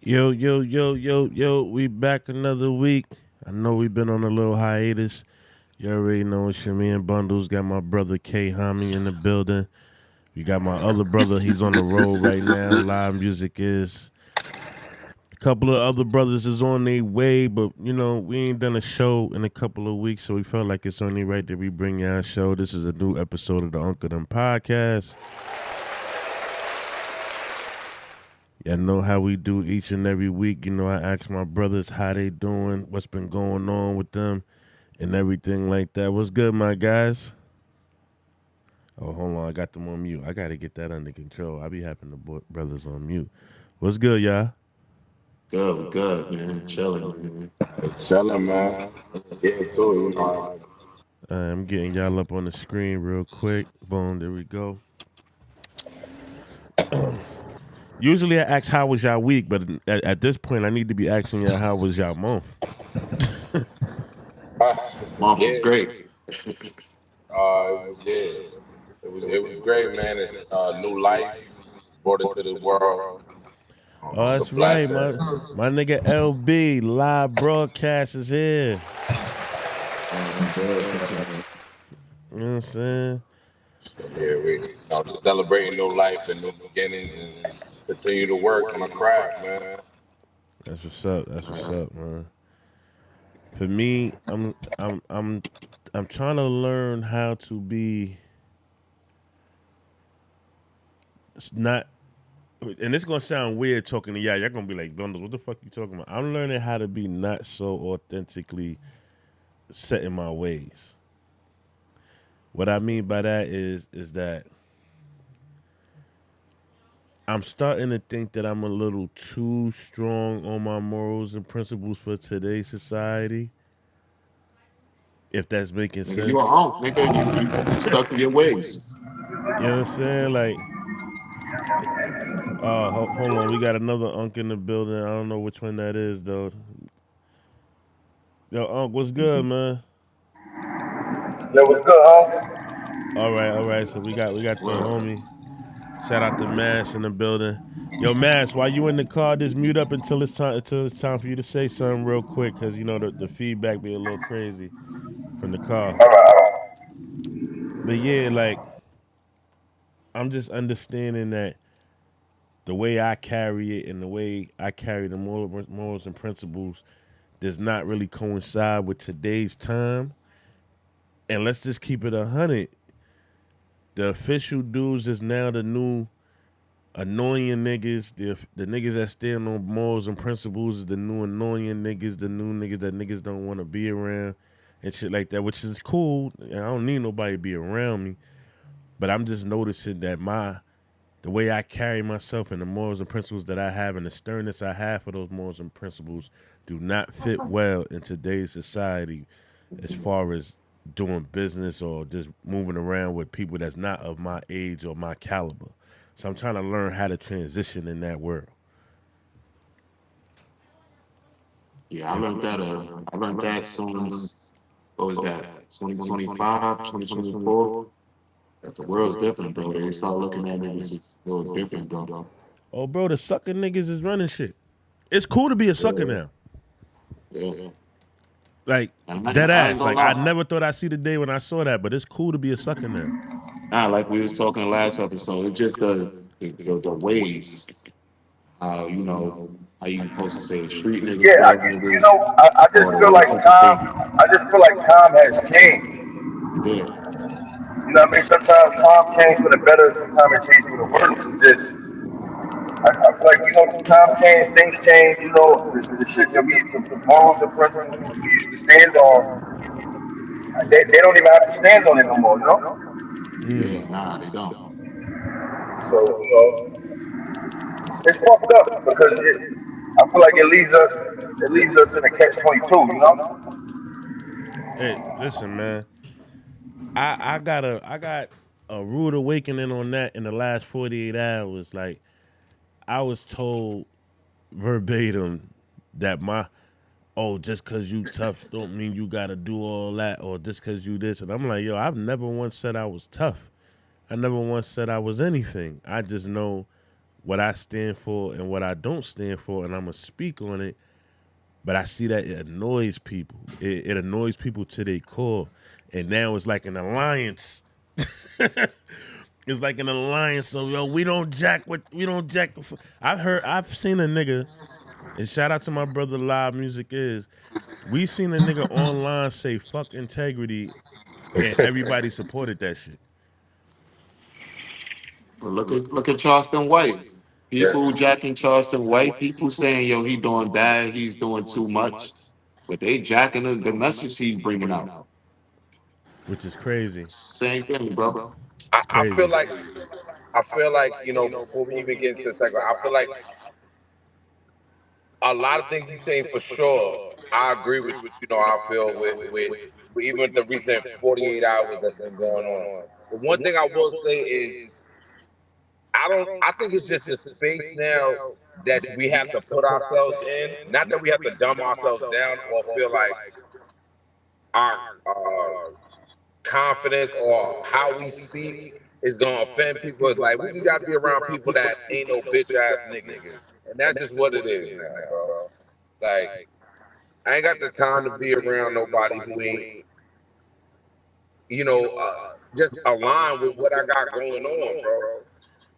Yo, yo, yo, yo, yo, we back another week. I know we've been on a little hiatus. You already know it's your man Bundles. Got my brother K Hami in the building. We got my other brother, he's on the road right now. Live music is. A couple of other brothers is on their way, but we ain't done a show in a couple of weeks, so we felt like it's only right that we bring y'all a show. This is a new episode of the UNK EM Podcast. Y'all know how we do each and every week. I ask my brothers how they doing, what's been going on with them, and everything like that. What's good, my guys? Oh, hold on, I got them on mute. I gotta get that under control. I be having the brothers on mute. What's good, y'all? Good, man. Chilling, man. Chilling, man. Getting to it, you know. I'm getting y'all up on the screen real quick. Boom, there we go. Usually I ask how was y'all week, but at this point I need to be asking y'all how was y'all month. Uh, Month was yeah, great. it was it was great, man. It's new life brought into the world. Oh, It's a that's right, blessing. my nigga LB live broadcast is here. You know what I'm saying? Yeah, just celebrating new life and new beginnings and continue to work on my craft, man. That's what's up. That's what's up, man. For me, I'm trying to learn how to be not. And it's gonna sound weird talking to y'all. Y'all gonna be like, Bundles, what the fuck you talking about? I'm learning how to be not so authentically set in my ways. What I mean by that is that I'm starting to think that I'm a little too strong on my morals and principles for today's society. If that's making Nigga, you a sense. hunk, nigga. You stuck to your ways. You know what I'm saying? Like, hold on. We got another Unk in the building. I don't know which one that is, though. Yo, Unk, what's good, man? Yo, what's good, huh? All right, all right. So we got the Word. homie. Shout out to Mass in the building. Yo, Mass, while you in the car, just mute up until it's time for you to say something real quick, cause the feedback be a little crazy from the car. All right, all right. But yeah, like I'm just understanding that the way I carry it and the way I carry the morals and principles does not really coincide with today's time. And let's just keep it 100. The official dudes is now the new annoying niggas. The niggas that stand on morals and principles is the new annoying niggas, the new niggas that niggas don't want to be around and shit like that, which is cool. I don't need nobody to be around me. But I'm just noticing that the way I carry myself and the morals and principles that I have and the sternness I have for those morals and principles do not fit well in today's society as far as doing business or just moving around with people that's not of my age or my caliber. So I'm trying to learn how to transition in that world. Yeah, I learned that since, what was that, 2025, 2024? That the world's different, bro. They start looking at niggas a little different, bro. Oh, bro, the sucker niggas is running shit. It's cool to be a sucker Yeah, now. yeah. Like, And dead I ain't ass. gonna Like, I lie. never thought I'd see the day when I saw that, but it's cool to be a sucker now. Nah, like we was talking last episode, it's just the waves. You know, how you supposed to say the street niggas, Yeah, thug niggas, I just or the feel way like people think. I just feel like time has changed. It did. You know what I mean? Sometimes time changed for the better, sometimes it changed for the worse. It's just, I feel like, time change, things change, the shit that the morals and principles we used to stand on, they don't even have to stand on it no more, you know? Mm. Yeah, nah, they don't. So, it's fucked up because I feel like it leaves us in a catch 22, you know? Hey, listen, man. I got a rude awakening on that in the last 48 hours. Like, I was told verbatim that just cause you tough don't mean you gotta do all that, or just cause you this. And I'm like, yo, I've never once said I was tough. I never once said I was anything. I just know what I stand for and what I don't stand for, and I'm gonna speak on it. But I see that it annoys people. It annoys people to their core, and now it's like an alliance. It's like an alliance. So yo, we don't jack. I've seen a nigga, and shout out to my brother Live Music is. We seen a nigga online say fuck integrity, and everybody supported that shit. But look at Charleston White. Yeah. People jacking Charleston White. People saying, yo, he doing bad. He's doing too much. But they jacking the message he's bringing out. Which is crazy. Same thing, bro. It's I feel crazy. like before we even get into the second, I feel like a lot of things he's saying for sure. I agree with I feel with even the recent 48 hours that's been going on. But one thing I will say is I think it's just a space now that we have to put ourselves in. Not that we have to dumb ourselves down or feel like our confidence or how we speak is gonna offend people. It's like we just gotta be around people that ain't no bitch ass niggas. And that's just what it is now, bro. Like I ain't got the time to be around nobody who ain't, just aligned with what I got going on, bro.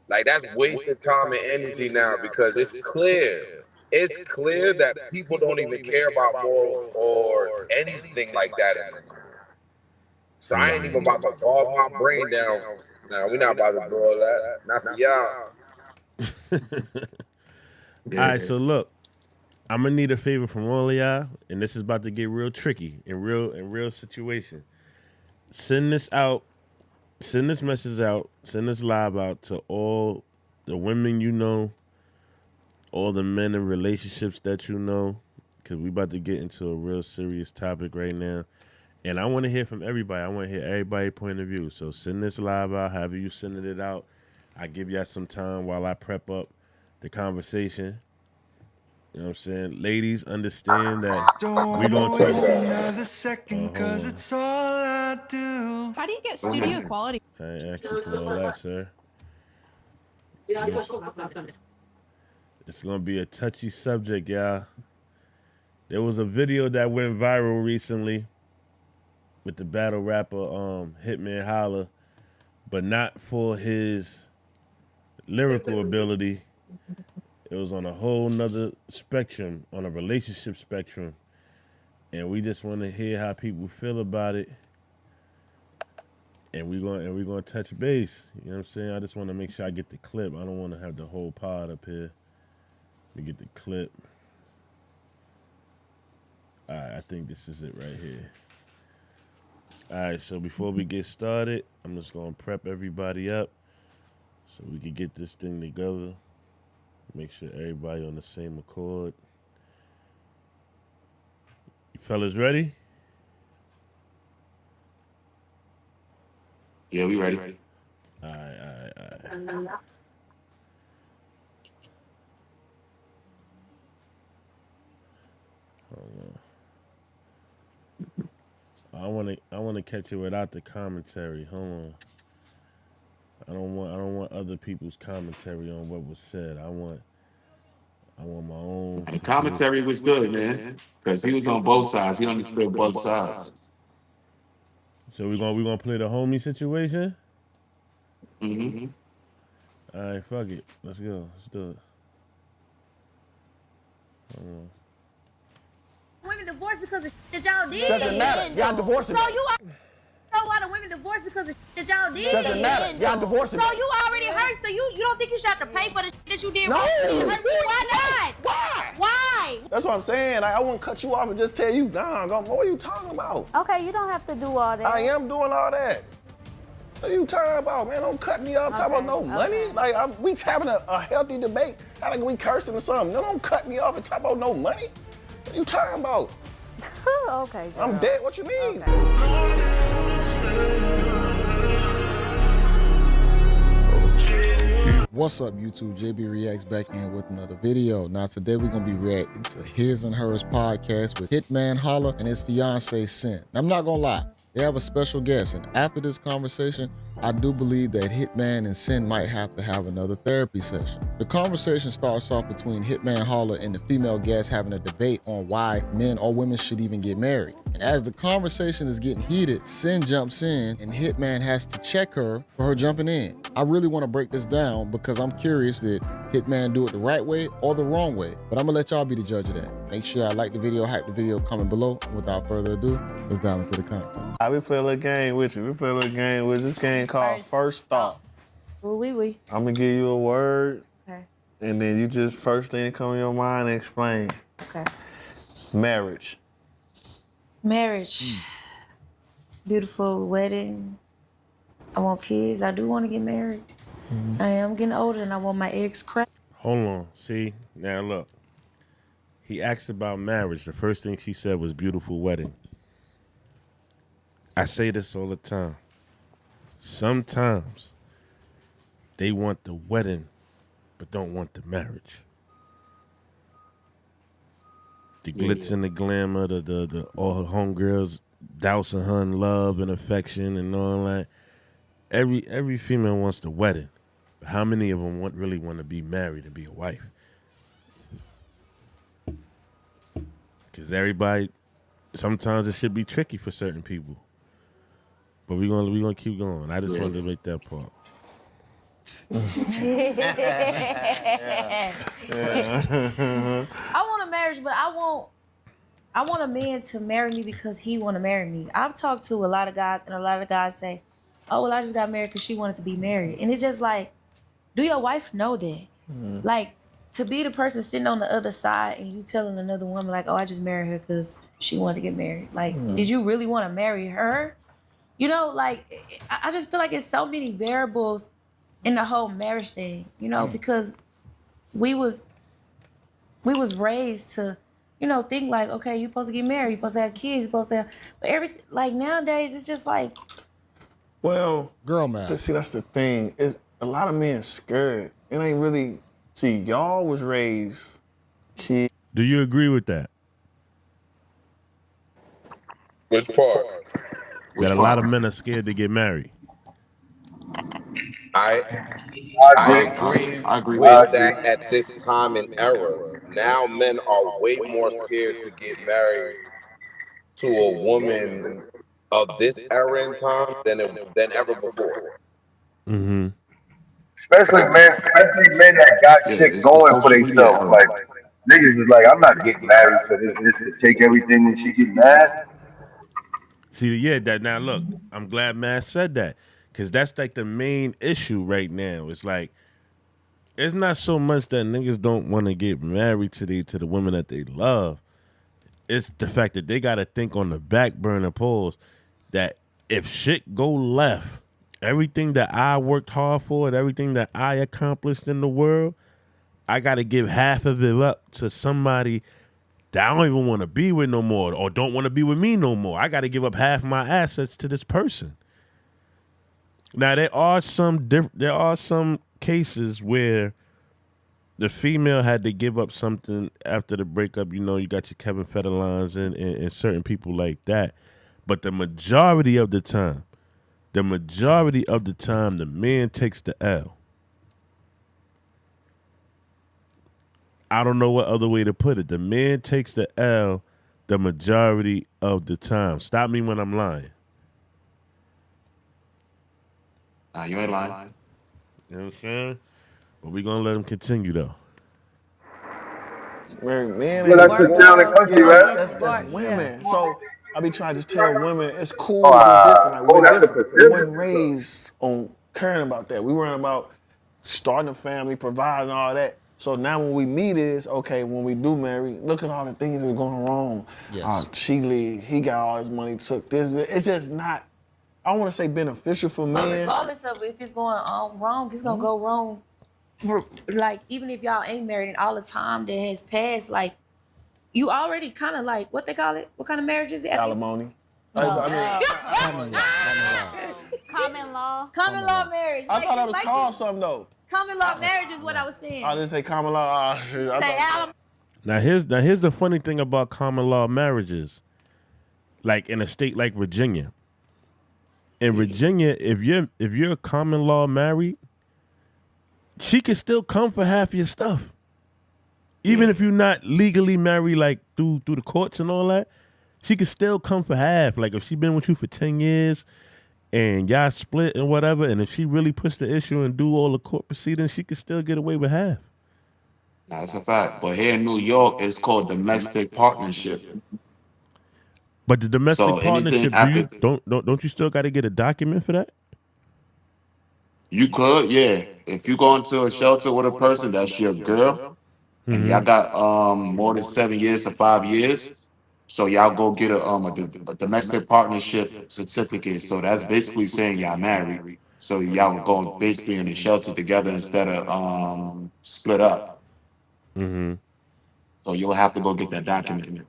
Like that's wasted time and energy now because it's clear. It's clear that people don't even care about morals or anything like that anymore. So I ain't even about to bog my brain down. Nah, we not about to do all that. Not for y'all. All right, so look, I'm gonna need a favor from all of y'all, and this is about to get real tricky in real situation. Send this out, send this message out, send this live out to all the women you know, all the men in relationships that you know, because we about to get into a real serious topic right now. And I want to hear from everybody. I want to hear everybody's point of view. So send this live out, however you sending it out. I give y'all some time while I prep up the conversation. You know what I'm saying? Ladies, understand that we're going to waste another second because it's all I do. How do you get studio quality? I ain't asking for all that, sir. It's going to be a touchy subject, y'all. There was a video that went viral recently with the battle rapper Hitman Holla, but not for his lyrical ability. It was on a whole nother spectrum, on a relationship spectrum. And we just want to hear how people feel about it. And we're going to touch base. You know what I'm saying? I just want to make sure I get the clip. I don't want to have the whole pod up here. We get the clip. All right, I think this is it right here. All right, so before we get started, I'm just going to prep everybody up so we can get this thing together. Make sure everybody on the same accord. You fellas ready? Yeah, we ready. All right. Hold on. I want to catch it without the commentary. Hold on. I don't want other people's commentary on what was said. I want my own. The commentary was good, man, because he was on both sides. He understood both sides. So we gonna play the homie situation. Mm-hmm. All right, fuck it. Let's go. Let's do it. Hold on. Women divorced because of shit that y'all did. Doesn't matter. Y'all divorcing. So you know a lot of women divorced because of shit that y'all did. Doesn't matter. Y'all divorcing. So you already hurt. So you don't think you should have to pay for the shit that you did? No. Why not? Why? Why? That's what I'm saying. I wouldn't cut you off and just tell you, nah, what are you talking about? Okay, you don't have to do all that. I am doing all that. What are you talking about, man? Don't cut me off. Talking about no money. Like we having a healthy debate. Not like we cursing or something. No, don't cut me off and talk about no money. What are you talking about? Okay, girl. I'm dead. What you mean? What's up, YouTube? JB Reacts back in with another video. Now today we're gonna be reacting to His and Hers podcast with Hitman Holla and his fiance Sin. Now, I'm not gonna lie, they have a special guest, and after this conversation, I do believe that Hitman and Sin might have to have another therapy session. The conversation starts off between Hitman Holler and the female guest having a debate on why men or women should even get married. And as the conversation is getting heated, Sin jumps in and Hitman has to check her for her jumping in. I really want to break this down because I'm curious did Hitman do it the right way or the wrong way, but I'm gonna let y'all be the judge of that. Make sure I like the video, hype the video, comment below. And without further ado, let's dive into the content. We play a little game with you. This game called First Thoughts. Ooh, wee. I'm gonna give you a word. Okay. And then you just first thing that come in your mind and explain. Okay. Marriage. Beautiful wedding. I want kids. I do want to get married. I am getting older and I want my eggs cracked. Hold on. See, now look. He asked about marriage. The first thing she said was beautiful wedding. I say this all the time. Sometimes they want the wedding, but don't want the marriage. The glitz and the glamour, the all her homegirls dousing her in love and affection and all that. Every female wants the wedding, but how many of them really want to be married and be a wife? Because everybody, sometimes it should be tricky for certain people. But we're gonna keep going. I just wanted to make that part. I want a marriage, but I want a man to marry me because he want to marry me. I've talked to a lot of guys, and a lot of guys say, "Oh, well, I just got married because she wanted to be married." And it's just like, do your wife know that? Like, to be the person sitting on the other side and you telling another woman like, "Oh, I just married her because she wanted to get married." Like, did you really want to marry her? You know, like, I just feel like it's so many variables in the whole marriage thing, you know, because we was raised to, you know, think like, okay, you're supposed to get married, you're supposed to have kids, you're supposed to have, but like nowadays it's just like. Well, girl math. See, that's the thing. Is a lot of men scared. It ain't really, see, y'all was raised kids. Do you agree with that? Which part? That a lot of men are scared to get married. I agree with that at this time and era. Now men are way more scared to get married to a woman of this era in time than ever before. Mm-hmm. Especially men that got shit It's the going for social media themselves. era. Like niggas is like, I'm not getting married, so this to take everything and she get mad. See, yeah, that now look, I'm glad Matt said that. Cause that's like the main issue right now. It's like it's not so much that niggas don't want to get married to the women that they love. It's the fact that they gotta think on the back burner pause that if shit go left, everything that I worked hard for and everything that I accomplished in the world, I gotta give half of it up to somebody that I don't even want to be with no more or don't want to be with me no more. I got to give up half my assets to this person. Now there are some cases where the female had to give up something after the breakup. You know, you got your Kevin Federlines and certain people like that. But the majority of the time, the man takes the L. I don't know what other way to put it. The man takes the L the majority of the time. Stop me when I'm lying. You ain't lying. You know what I'm saying? But we're going to let him continue, though. Married men Well, ain't that's the town and country, right? that's women. So I be trying to tell women it's cool Oh, to be different. Like we're that's the different. We weren't Pacific. raised on caring about that. We weren't about starting a family, providing all that. So now when we meet is, okay, when we do marry, look at all the things that's going wrong. Yes. She leave, he got all his money, took this. It's just not, I don't want to say beneficial for men. Regardless of if it's going on wrong, it's going to go wrong. Like, even if y'all ain't married and all the time that has passed, like, you already kind of like, what they call it? What kind of marriage is it? Alimony. Common law. Common law marriage. I thought that was called something, though. Common law marriage is what I was saying. I didn't say common law. Now here's the funny thing about common law marriages. Like in a state like Virginia. In Virginia, if you're a common law married, she can still come for half your stuff. Even Yeah. if you're not legally married, like through the courts and all that, she can still come for half. Like if she been with you for 10 years and y'all split and whatever, and if she really push the issue and do all the court proceedings, she can still get away with half. That's a fact. But here in New York, it's called domestic partnership. But the domestic So anything partnership, do after you don't you still got to get a document for that? you could, yeah. If you go into a shelter with a person, that's your girl, and y'all got more than 7 years to 5 years. So y'all go get a domestic partnership certificate. So that's basically saying y'all married. So y'all go basically in a shelter together instead of split up. So you'll have to go get that document.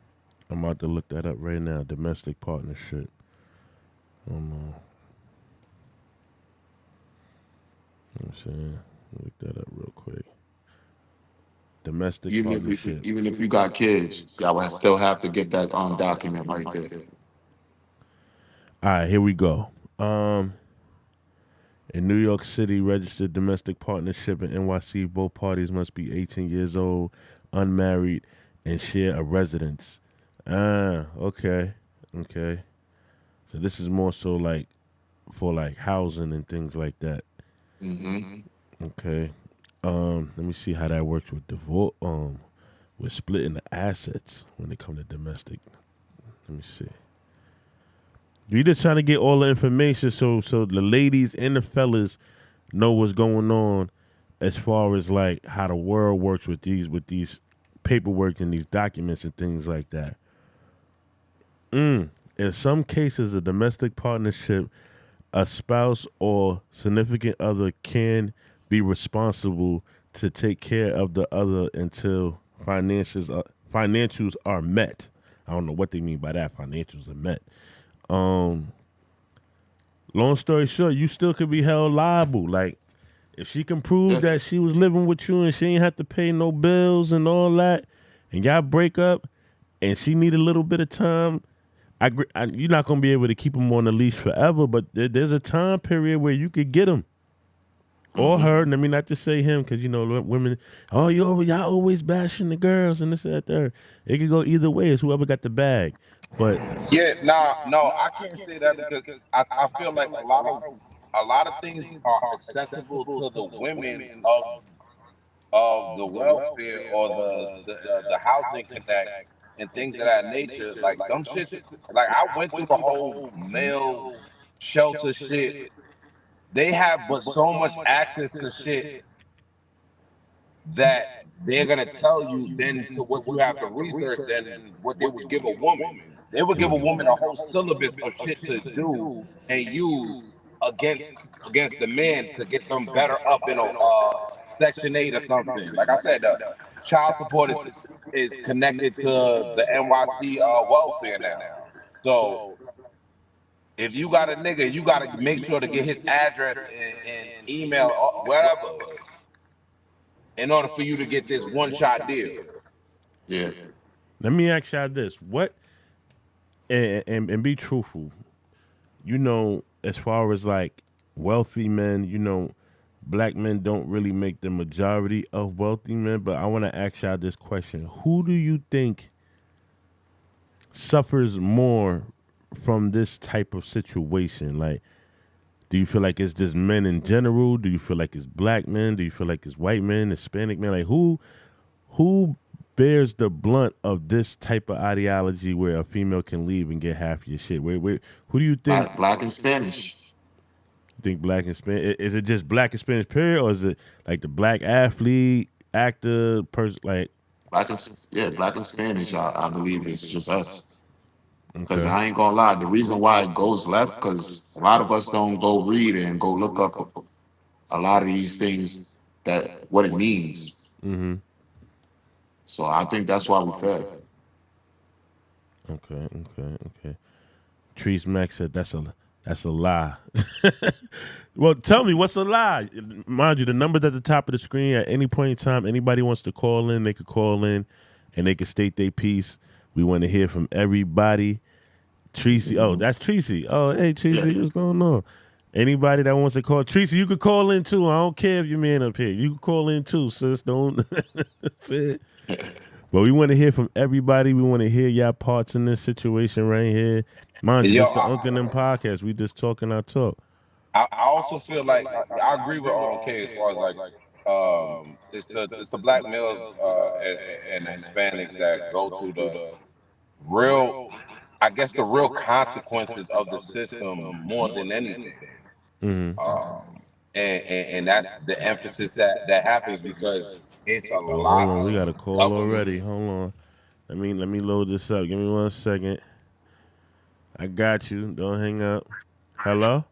I'm about to look that up right now. Domestic partnership. I'm saying, look that up real quick. Domestic partnership. Even if you got kids, y'all will still have to get that document right there. All right, here we go. In New York City, registered domestic partnership in NYC, both parties must be 18 years old, unmarried, and share a residence. Okay. Okay. So this is more so like for like housing and things like that. Mm-hmm. Okay. Let me see how that works with divorce. With splitting the assets when it comes to domestic. Let me see. We just trying to get all the information so the ladies and the fellas know what's going on as far as like how the world works with these paperwork and these documents and things like that. In some cases, a domestic partnership, a spouse or significant other can be responsible to take care of the other until financials are met. I don't know what they mean by that. Financials are met. Long story short, you still could be held liable. Like if she can prove Yeah. that she was living with you and she ain't have to pay no bills and all that, and y'all break up, and she need a little bit of time. You're not gonna be able to keep him on the leash forever, but there's a time period where you could get him or Mm-hmm. her. And I mean, not to say him, because you know women. Oh, y'all always bashing the girls and this and that. There, it could go either way. It's whoever got the bag. But Yeah, nah, no, I can't say that because I feel like a lot of things are accessible to the women of the welfare or the housing connect and things of that nature. Like them shits. Like I went through the whole male shelter shit. They have but so much access to shit that they're gonna tell you then to what you have to research than what they would give a woman. They would give a woman a whole syllabus of shit to do and use against the man to get them better up in a Section 8 or something. Like I said, child support is connected to the NYC welfare now. So if you got a nigga, you got to make sure to get his address and email, whatever, in order for you to get this one shot deal. Yeah. let me ask y'all this: what and be truthful. You know, as far as like wealthy men, you know, black men don't really make the majority of wealthy men. But I want to ask y'all this question: who do you think suffers more from this type of situation? Like, do you feel like it's just men in general? Do you feel like it's black men? Do you feel like it's white men, Hispanic men? Like, who bears the blunt of this type of ideology where a female can leave and get half your shit? Who do you think? Black and Spanish. Think black and Spanish? Is it just black and Spanish period, or is it like the black athlete, actor, person? Like, Black and Spanish. I believe it's just us. Because okay, I ain't gonna lie, the reason why it goes left, because a lot of us don't go read and go look up a lot of these things that what it means. So I think that's why we fail. okay. Treese Max said that's a lie. Well, tell me what's a lie. Mind you, the number's at the top of the screen. At any point in time, anybody wants to call in, they could call in, and they could state their piece. We want to hear from everybody. Tracy, oh, that's Tracy. Oh, hey Yeah. Tracy, what's going on? Anybody that wants to call, Tracy, you could call in too. I don't care if your man up here. You can call in too, sis. Don't. That's it. But we want to hear from everybody. We want to hear y'all parts in this situation right here. Mind you, Yo, this is the UNK EM podcast. We just talking our talk. I also feel like I agree with K as far as like it's the black males and the Hispanics that go through the real, I guess, the real consequences of the system more than anything. Mm-hmm. And that's the emphasis that happens because it's a Oh, hold lot on. We of got a call government. already. Hold on. Let me load this up. Give me 1 second. I got you. Don't hang up. Hello?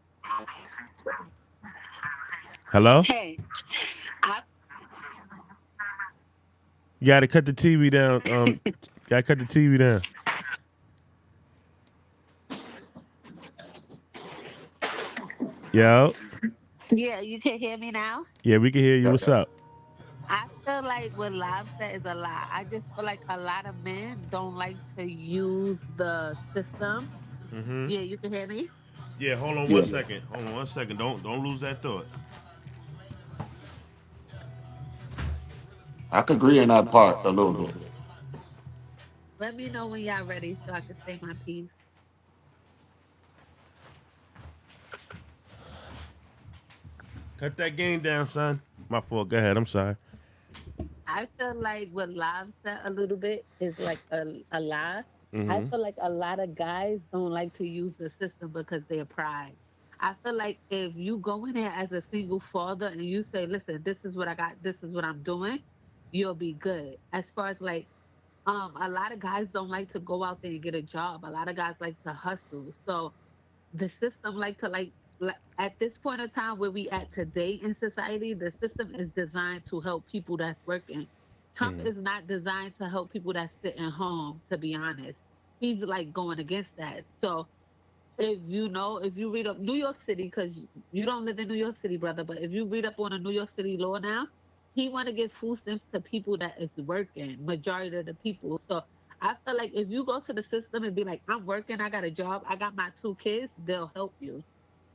Hello? Hey, You gotta cut the TV down. Gotta cut the TV down. Yo. yeah, you can hear me now. Yeah, we can hear you. What's up? I feel like what Live said is a lie. I just feel like a lot of men don't like to use the system. Mm-hmm. Yeah, you can hear me. Yeah, hold on 1 second. Hold on 1 second. Don't lose that thought. I could agree on that part a little bit. Let me know when y'all ready so I can say my piece. Cut that game down, son. My fault. Go ahead. I'm sorry. I feel like what Live said a little bit is like a lie. I Mm-hmm. feel like a lot of guys don't like to use the system because they're pride. I feel like if you go in there as a single father and you say, listen, this is what I got, this is what I'm doing, you'll be good. As far as like, a lot of guys don't like to go out there and get a job. A lot of guys like to hustle. So the system like to like at this point in time where we at today in society, the system is designed to help people that's working. Trump Mm-hmm. is not designed to help people that's sitting home, to be honest. He's like going against that. So if you read up New York City, because you don't live in New York City, brother, but if you read up on a New York City law now, he want to give food stamps to people that is working, majority of the people. So I feel like if you go to the system and be like, I'm working, I got a job, I got my 2 kids, they'll help you.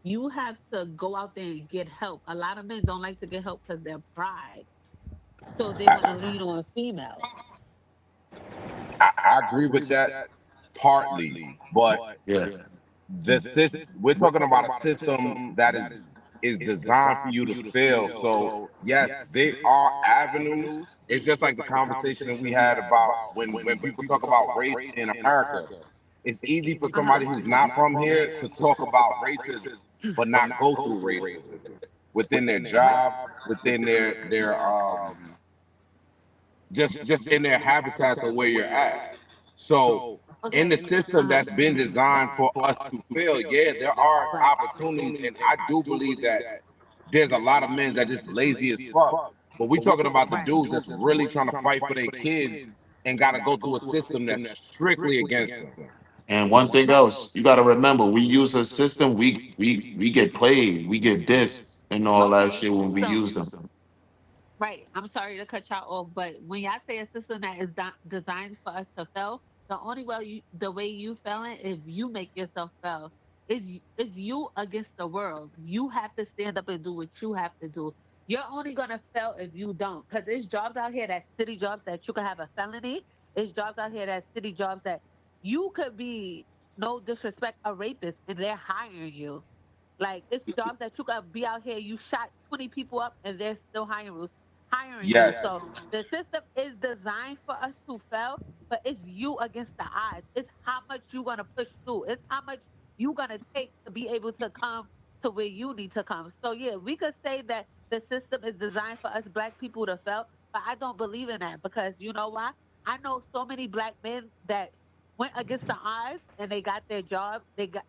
You have to go out there and get help. A lot of men don't like to get help because they're pride. So they want to lean on females. I agree with that partly, but Yeah. the system, we're talking about a system that is designed for you to fail. So yes, there are avenues. It's just like the conversation we had about when people talk about race in America. It's easy for somebody who's not from here to talk about racism but not go through racism within their job, within their just in their habitats or where you're at. So in the Okay. system that's been designed for us to fail, yeah, there are Right. opportunities, and I do believe that there's a lot of men that just lazy as fuck. But we talking about the Right. dudes that's really trying to fight for their kids and got to go through a system that's strictly against them. And one thing else, you got to remember, we use a system. We get played, we get dissed, and all that Okay. shit when we So use them. right. I'm sorry to cut y'all off, but when y'all say a system that is designed for us to fail, the way you failing, if you make yourself fail, is you against the world. You have to stand up and do what you have to do. You're only gonna fail if you don't, because there's jobs out here that's city jobs that you can have a felony. There's jobs out here that's city jobs that you could be, no disrespect, a rapist, and they're hiring you. Like it's jobs that you could be out here, you shot 20 people up and they're still hiring you. Yes. So the system is designed for us to fail, but it's you against the odds. It's how much you're gonna push through. It's how much you're gonna take to be able to come to where you need to come. So yeah, we could say that the system is designed for us black people to fail, but I don't believe in that because you know why? I know so many black men that went against the odds and they got their job,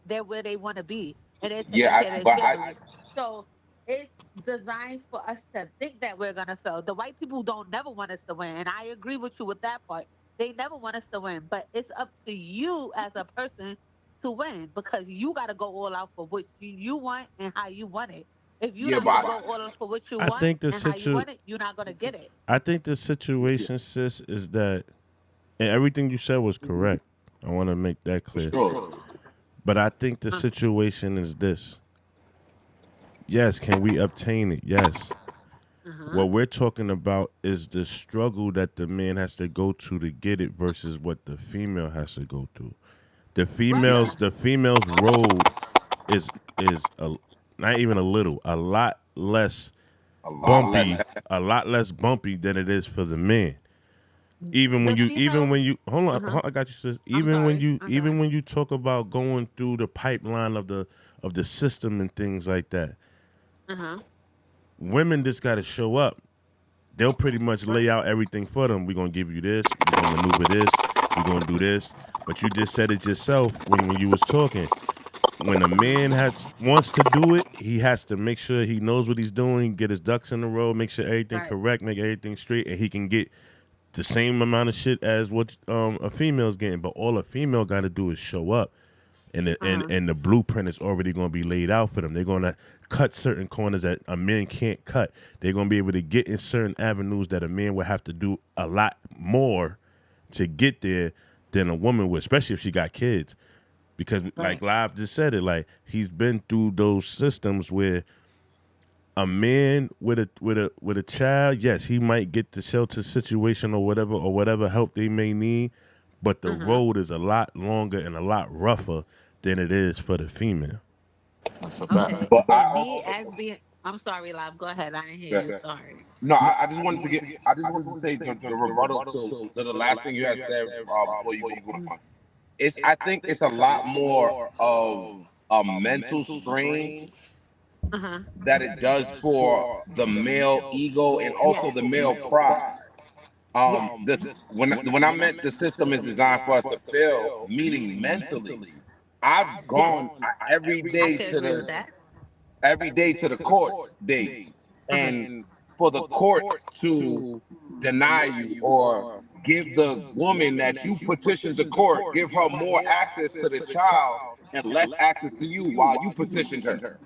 they're where they want to be and they're taking Yeah, care of but their families. So it's designed for us to think that we're gonna fail. The white people don't never want us to win, and I agree with you with that part. They never want us to win, but it's up to you as a person to win because you got to go all out for what you want and how you want it. If you're yeah, not but gonna go all out for what you I want think the and how you want it, you're not gonna get it. I think the situation, sis, is that, and everything you said was correct. I want to make that for clear. sure. But I think the Uh, situation is this: Yes. Can we obtain it? Yes. Uh-huh. What we're talking about is the struggle that the man has to go to get it versus what the female has to go through. The Right. females, the female's road is is a, not even a little, a lot less A lot less. bumpy, a lot less bumpy than it is for the man. Even The when you, even female. when you, Uh-huh. I got you, sis. I'm sorry. I'm Even sorry. when you talk about going through the pipeline of the system and things like that, Uh-huh. women just got to show up. They'll pretty much lay Right. out everything for them. We're gonna give you this. We're gonna maneuver this. We're gonna do this. But you just said it yourself when you was talking. When a man wants to do it, he has to make sure he knows what he's doing, get his ducks in a row, make sure everything Right. correct, make everything straight, and he can get the same amount of shit as what a female's getting. But all a female got to do is show up, and Uh-huh. the blueprint is already going to be laid out for them. They're going to cut certain corners that a man can't cut. They're going to be able to get in certain avenues that a man would have to do a lot more to get there than a woman would, especially if she got kids. Because like Right. Live just said it, like he's been through those systems where a man with a child, yes, he might get the shelter situation or whatever help they may need, but the Uh-huh. road is a lot longer and a lot rougher than it is for the female. That's a fact. Okay. But I And me also as being I'm sorry, Love. Go ahead. I didn't hear yes. you. Sorry. No, I just wanted to get. I just wanted to say the rebuttal to the last thing you had said before you go Mm. on. It's I think it's a lot more of a mental strain Uh-huh. that it does for the male ego and also the male pride. Yes. This when I meant the system is designed for us to fail, meaning mentally. I've Yes. gone every I day can to agree with the that. court dates, Uh-huh. and for the courts to deny you or give the woman that you petitioned to court, give her more access to the child and less access to you while you petitioned her.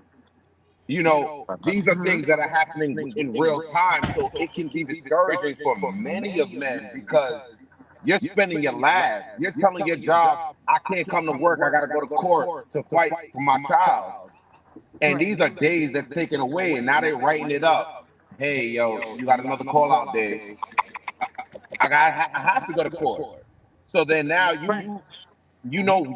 These are Uh-huh. things that are happening in real time, so it can be discouraging for many of men because you're spending your last, you're telling your job, I can't come to work, I got to go to court to fight for my child. And Right. these are days that's taken away, and now they're writing it up. Hey, yo, you got another call out day. I have to go to court. So then now Right.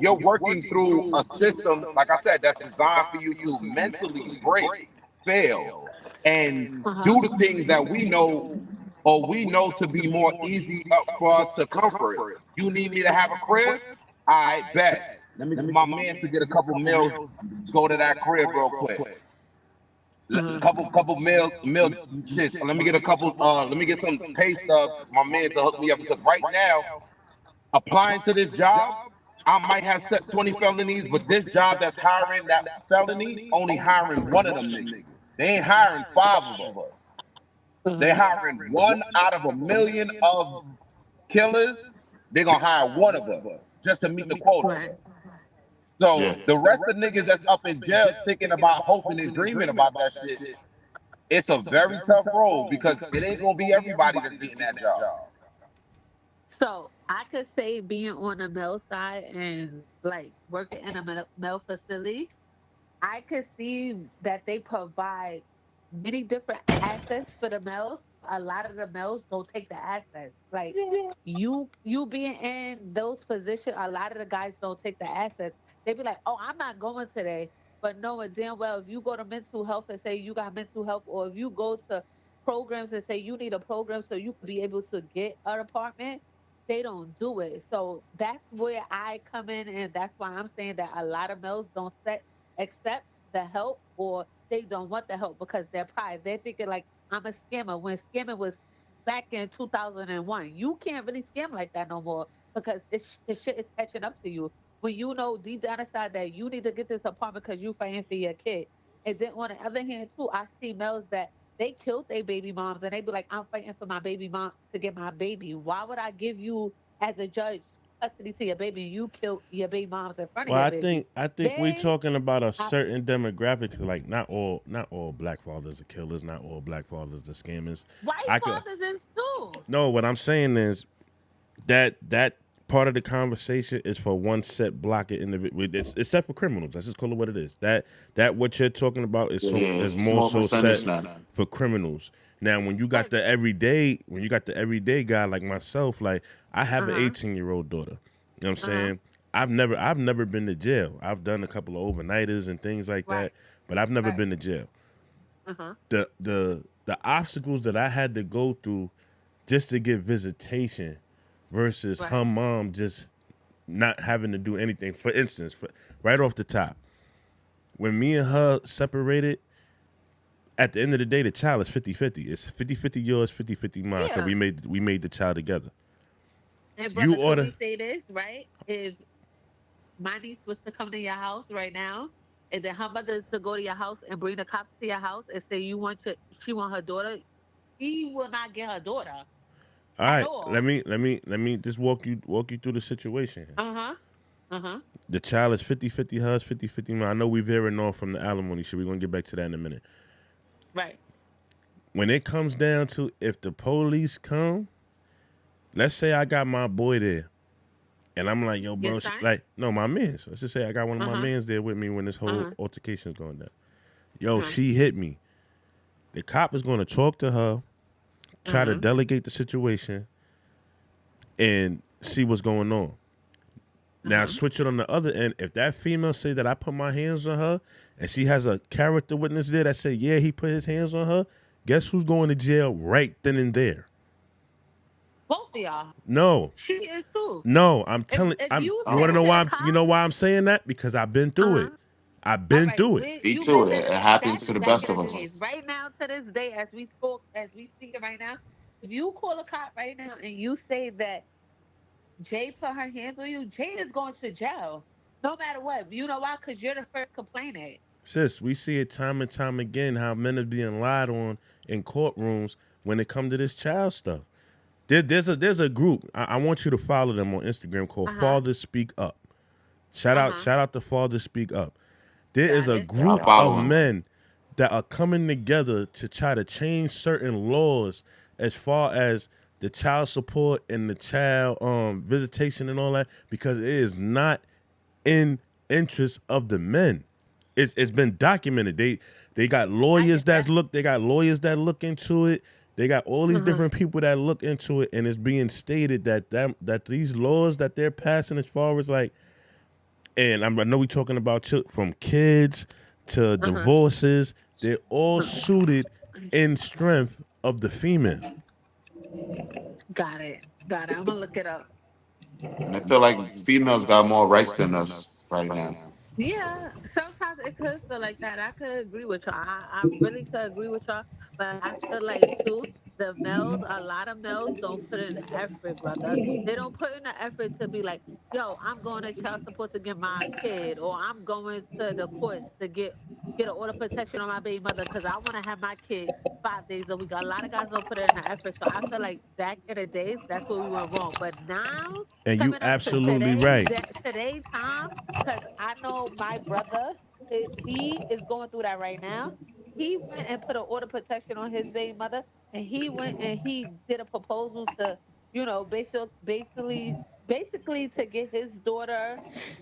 you're working through a system, like I said, that's designed for you to mentally break, fail, and Uh-huh. do the things that we know to be more easy for us to comfort. You need me to have a crib? I bet. Let me get my man to get a couple meals, go to that crib real quick. Uh-huh. Couple meal shits. Let me get some pay stubs, my man, to hook me up because right now, applying to this job, I might have set 20 felonies, but this job that's hiring that felony only hiring one of them niggas. They ain't hiring five of us. They're Uh-huh. hiring one out of a million of killers. They're gonna hire one of us just to meet the quota. Right. So Yeah. the rest of the niggas that's up in jail thinking about hoping and dreaming about that shit, it's a very tough road because it ain't gonna be everybody that's getting that job. So I could say being on the male side and like working in a male facility, I could see that they provide many different assets for the males. A lot of the males don't take the assets. Like you being in those positions, a lot of the guys don't take the assets. They be like, "Oh, I'm not going today," but knowing damn well if you go to mental health and say you got mental health, or if you go to programs and say you need a program so you can be able to get an apartment, they don't do it. So that's where I come in, and that's why I'm saying that a lot of males don't accept the help, or they don't want the help because they're pride. They're thinking like I'm a scammer when scamming was back in 2001. You can't really scam like that no more because the shit is catching up to you. When you know deep down inside that you need to get this apartment because you fighting for your kid. And then on the other hand too, I see males that they killed their baby moms and they be like, I'm fighting for my baby mom to get my baby. Why would I give you as a judge custody to your baby and you killed your baby moms in front of Well, your baby? I think we Then talking about a I, certain demographic. Like not all black fathers are killers. Not all black fathers are scammers. white I could fathers is too. no. What I'm saying is that part of the conversation is for one set block of individual. It's set for criminals. Let's just call it what it is. That what you're talking about is Yeah, yeah, is it's a more small so set percentage now. for criminals. Now, But when you got the everyday guy like myself, like I have an uh-huh. 18-year-old daughter. You know what I'm Uh-huh. saying? I've never been to jail. I've done a couple of overnighters and things like that, Right. but I've never Right. been to jail. Uh-huh. The obstacles that I had to go through just to get visitation versus Right. her mom just not having to do anything. For instance, right off the top, when me and her separated, at the end of the day, the child is 50-50. It's 50-50 yours, 50-50 mine, because Yeah. we made the child together. And You brother, could order. we say this, right? If my niece was to come to your house right now, and then her mother is to go to your house and bring the cops to your house and say she want her daughter, she will not get her daughter All at right, all. let me just walk you through the situation here. Uh-huh. Uh-huh. The child is 50-50 hers, 50-50 mine. I know we veering off from the alimony shit. We're going to get back to that in a minute. Right. When it comes down to if the police come, let's say I got my boy there. And I'm like, yo, Your bro, son? like, no, my mans. Let's just say I got one of my Uh-huh. mans there with me when this whole Uh-huh. altercation is going down. Yo, Uh-huh. she hit me. The cop is going to talk to her, try to Uh-huh. delegate the situation, and see what's going on. Now, Uh-huh. switch it on the other end. If that female say that I put my hands on her, and she has a character witness there that say, yeah, he put his hands on her, guess who's going to jail right then and there? Both of y'all. No, She is too. no, I'm If telling. if I'm. you You say want to Oh, know to why the I'm? You cop, know why I'm saying that? Because I've been through uh-huh. it. I've All been right, through it. me you've too. been It there. happens That's to the back best in of the us. days. Right now, to this day, as we speak right now, if you call a cop right now and you say that Jay put her hands on you, Jay is going to jail. No matter what. You know why? Because you're the first complainant. Sis, we see it time and time again how men are being lied on in courtrooms when it come to this child stuff. There's a group. I want you to follow them on Instagram called Uh-huh. Fathers Speak Up. Uh-huh. Shout out to Fathers Speak Up. There is Got a it. I'm group of following. men that are coming together to try to change certain laws as far as the child support and the child visitation and all that because it is not in interest of the men. It's been documented. They got I lawyers get that. they got lawyers that look into it. They got all these Uh-huh. different people that look into it, and it's being stated that these laws that they're passing as far as like, and I know we talking about from kids to Uh-huh. divorces, they're all suited in strength of the female. Got it. Got it. I'm gonna look it up. And I feel like females got more rights than us right now. Yeah, sometimes it could feel like that. I could agree with y'all. I really could agree with y'all. But I feel like too, the males, a lot of males don't put in the effort, brother. They don't put in the effort to be like, yo, I'm going to child support to get my kid, or I'm going to the courts to get an order of protection on my baby mother because I want to have my kid 5 days a week. A lot of guys don't put in the effort. So I feel like back in the days, that's where we went wrong. But now, And you coming up to absolutely right. today time. Because I know my brother, he is going through that right now. He went and put an order of protection on his baby mother, and he went and he did a proposal to, basically to get his daughter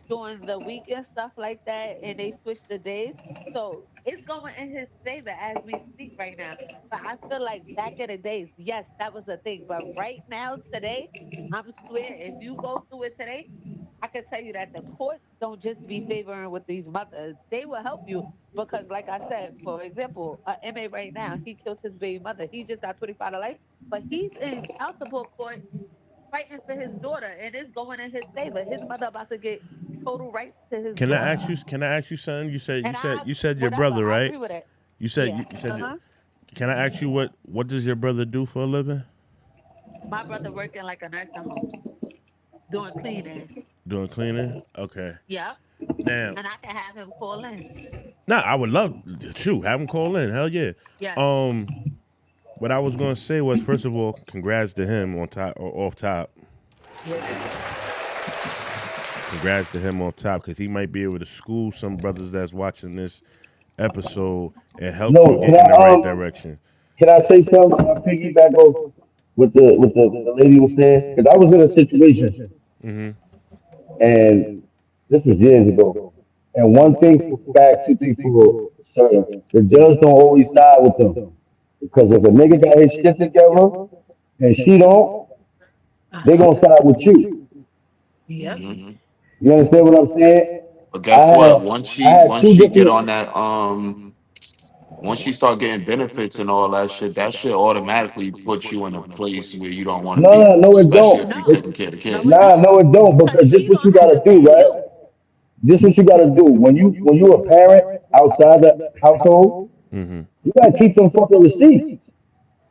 during the week and stuff like that, and they switched the days. So it's going in his favor as we speak right now. But I feel like back in the days, yes, that was a thing. But right now, today, I'm swear if you go through it today, I can tell you that the courts don't just be favoring with these mothers. They will help you because, like I said, for example, MA right now, he killed his baby mother. He just got 25 to life, but he's in child support court fighting for his daughter, and it's going in his favor. His mother about to get total rights to his Can I ask daughter, you? Can I ask you something? and You said your whatever, brother, I right? agree with it. You said Yeah. you said Uh huh. Can I ask you what does your brother do for a living? My brother working like a nursing home, doing cleaning. Doing cleaning. Okay. Yep. Now, And I can have him call in. nah, I would love shoot have him call in. Hell yeah. Yes. Um, what I was gonna say was first of all, congrats to him on top or off top. Yeah. Congrats to him on top because he might be able to school some brothers that's watching this episode and help them No, get in the right direction. can I say something? I piggyback off what the lady was saying because I was in a situation. Mm-hmm. And this was years ago. And one thing for fact, two things for certain, the judge don't always side with them. Because if a nigga got his shit together and she don't, they Uh-huh. gonna side with you. Yep. You understand what I'm saying? But I guess had what? I had Once two she get different. on that once she start getting benefits and all that shit automatically puts you in a place where you don't want to No, be, no, no, it especially don't. if you No, taking care of the no, kid. it Nah, don't. no, it don't. Because Because this she what you gonna have gotta to do, pay right? you. This what you gotta do. When you a parent outside the household, Mm-hmm. you gotta keep them fucking receipts.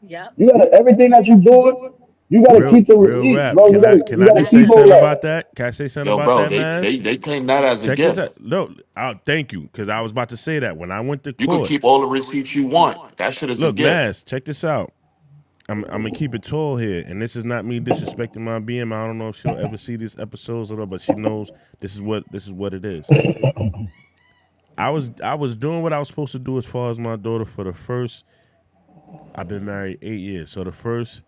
Yep. You gotta everything that you doing, you gotta keep the Real receipts, rap. bro. Can You I gotta just That say keep all something that about that. that? Can I say something Yo, about bro, that, man? they claim that as a Check this out. gift. No, thank you, because I was about to say that when I went to You could court. keep all the receipts you want. That shit is a Look, gift. Maz, check this out. I'm gonna keep it tall here, and this is not me disrespecting my BM. I don't know if she'll ever see these episodes or not, but she knows this is what it is. I was doing what I was supposed to do as far as my daughter for the first. I've been married 8 years, so the first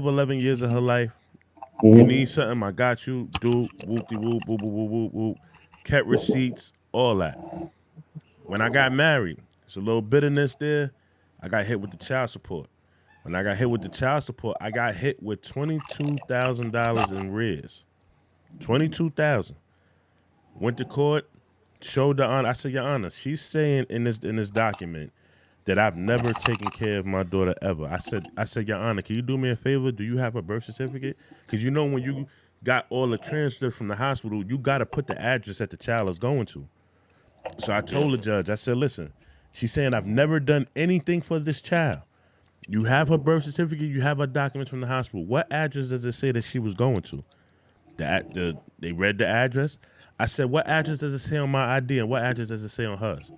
11 years of her life. You need Hmm. something, I got you. Do whoop de whoop, whoop, whoop, whoop, whoop, whoop. Kept receipts, all that. When I got married, there's a little bitterness there. I got hit with the child support. When I got hit with the child support, I got hit with $22,000 in arrears. 22,000. Went to court, showed the honor. I said, Your Honor, she's saying in this document that I've never taken care of my daughter ever. I said, Your Honor, can you do me a favor? Do you have a birth certificate? Because you know when you got all the transcripts from the hospital, you got to put the address that the child is going to. So I Yeah. told the judge, I said, listen, she's saying I've never done anything for this child. You have her birth certificate, you have her documents from the hospital. What address does it say that she was going to? They read the address. I said, what address does it say on my ID and what address does it say on hers?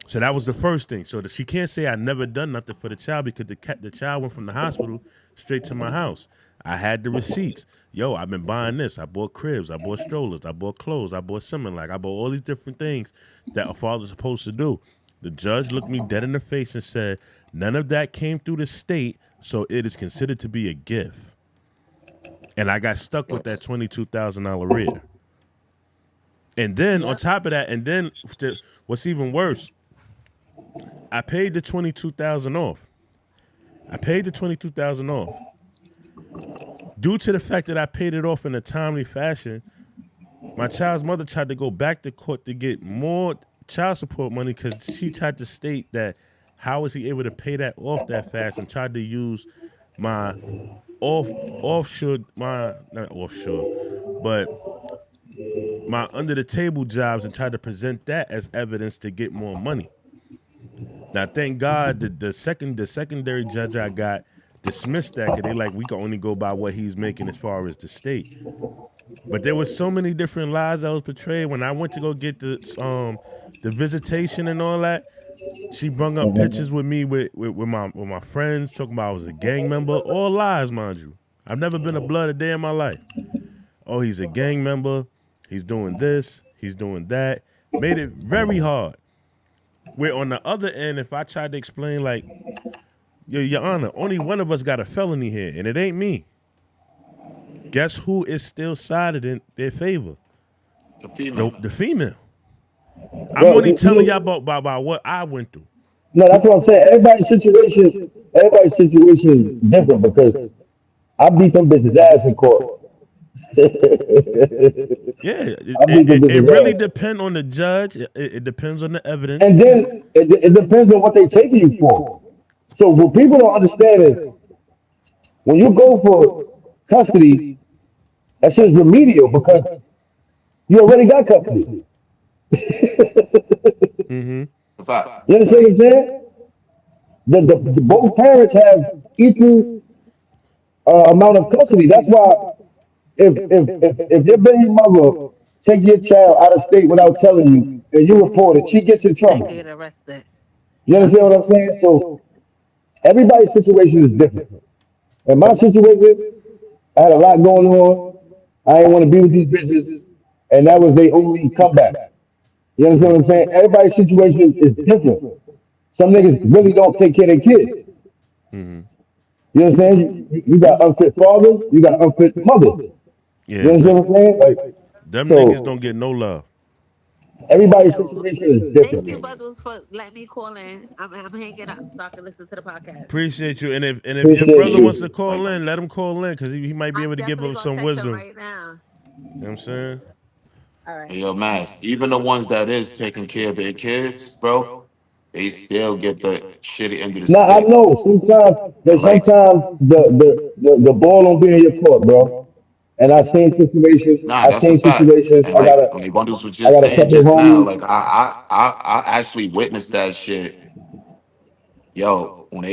So that was the first thing. So that she can't say I never done nothing for the child because the child went from the hospital straight to my house. I had the receipts. Yo, I've been buying this. I bought cribs. I bought strollers. I bought clothes. I bought Similac. I bought all these different things that a father's supposed to do. The judge looked me dead in the face and said, none of that came through the state, so it is considered to be a gift. And I got stuck with that Yes. $22,000 rear. And then on Yep. top of that, what's even worse, I paid the 22,000 off. I paid the 22,000 off. Due to the fact that I paid it off in a timely fashion, my child's mother tried to go back to court to get more child support money because she tried to state that how was he able to pay that off that fast and tried to use my off offshore my not offshore, but my under the table jobs and tried to present that as evidence to get more money. Now, thank God the secondary judge I got dismissed that because they like we can only go by what he's making as far as the state. But there was so many different lies that was portrayed. When I went to go get the visitation and all that, she brung up pictures with me with my friends talking about I was a gang member. All lies, mind you. I've never been a blood a day in my life. Oh, he's a gang member. He's doing this. He's doing that. Made it very hard. Where on the other end, if I tried to explain like, Your Honor, only one of us got a felony here, and it ain't me. Guess who is still sided in their favor? The female. The female. I'm Bro, only telling y'all you about what I went through. no, that's what I'm saying. Everybody's situation is different because I beat them bitches ass in court. I Yeah, beat them it bitches really ass. depends on the judge. It depends on the And evidence. then it depends on what they taking you for. So what people don't understand is when you go for custody, that shit is remedial because you already got custody. Mm-hmm. In fact, You understand what I'm saying? Both parents have equal amount of custody. That's why if your baby mother take your child out of state without telling you and you report it, she gets in They could trouble. get arrested. You Yep. understand what I'm saying? So everybody's situation is different. In my situation, I had a lot going on. I didn't want to be with these bitches, and that was their only comeback. You understand what I'm saying? Everybody's situation is different. Some niggas really don't take care of their kids. Mm-hmm. You understand? You got unfit fathers, you got unfit mothers. You Yeah, understand what I'm saying? Like, them niggas don't so get no love. everybody's situation is Thank different. you, Bundles, for letting me call in. I'm hanging up so I can listen to the podcast. Appreciate you. And if your Appreciate brother wants to you. call in, let him call in because he might be I'm able to give definitely us gonna some text him wisdom. right now. You know what I'm saying? All Hey, right. yo, Mass, even the ones that is taking care of their kids, bro, they still get the shitty end of the Now I stick. know sometimes, but And like, sometimes the ball don't be in your court, bro. And I seen situations. nah, I that's a seen fact. situations. And like Bundles was I just got a saying couple of just now, homies. like I actually witnessed that shit. Yo, when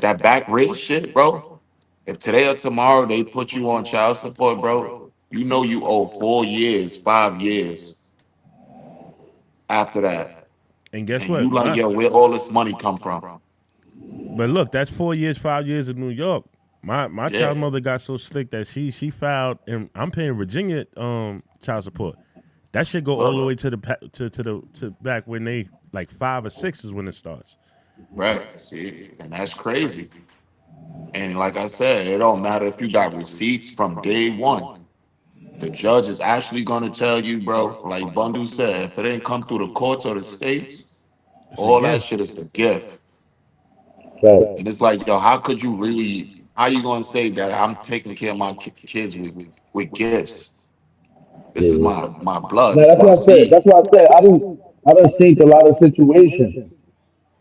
that back rate shit, bro. If today or tomorrow they put you on child support, bro, you know you owe 4 years, 5 years after that. And guess And you what? like, yo, where all this money come from? But look, that's 4 years, 5 years in New York. My Yeah, child mother got so slick that she filed, and I'm paying Virginia child support. That should go all the way look, to the to back when they like 5 or 6 is when it starts. right. See, and that's crazy. And like I said, it don't matter if you got receipts from day one. The judge is actually going to tell you, bro, like Bundu said, if it didn't come through the courts or the states, It's a all that gift. shit is a gift. Right. And it's like, yo, how could you really, how you going to say that I'm taking care of my kids with gifts? This is Yeah. my blood. Now This is that's my what I said. seed. That's what I said. I done seen a lot of situations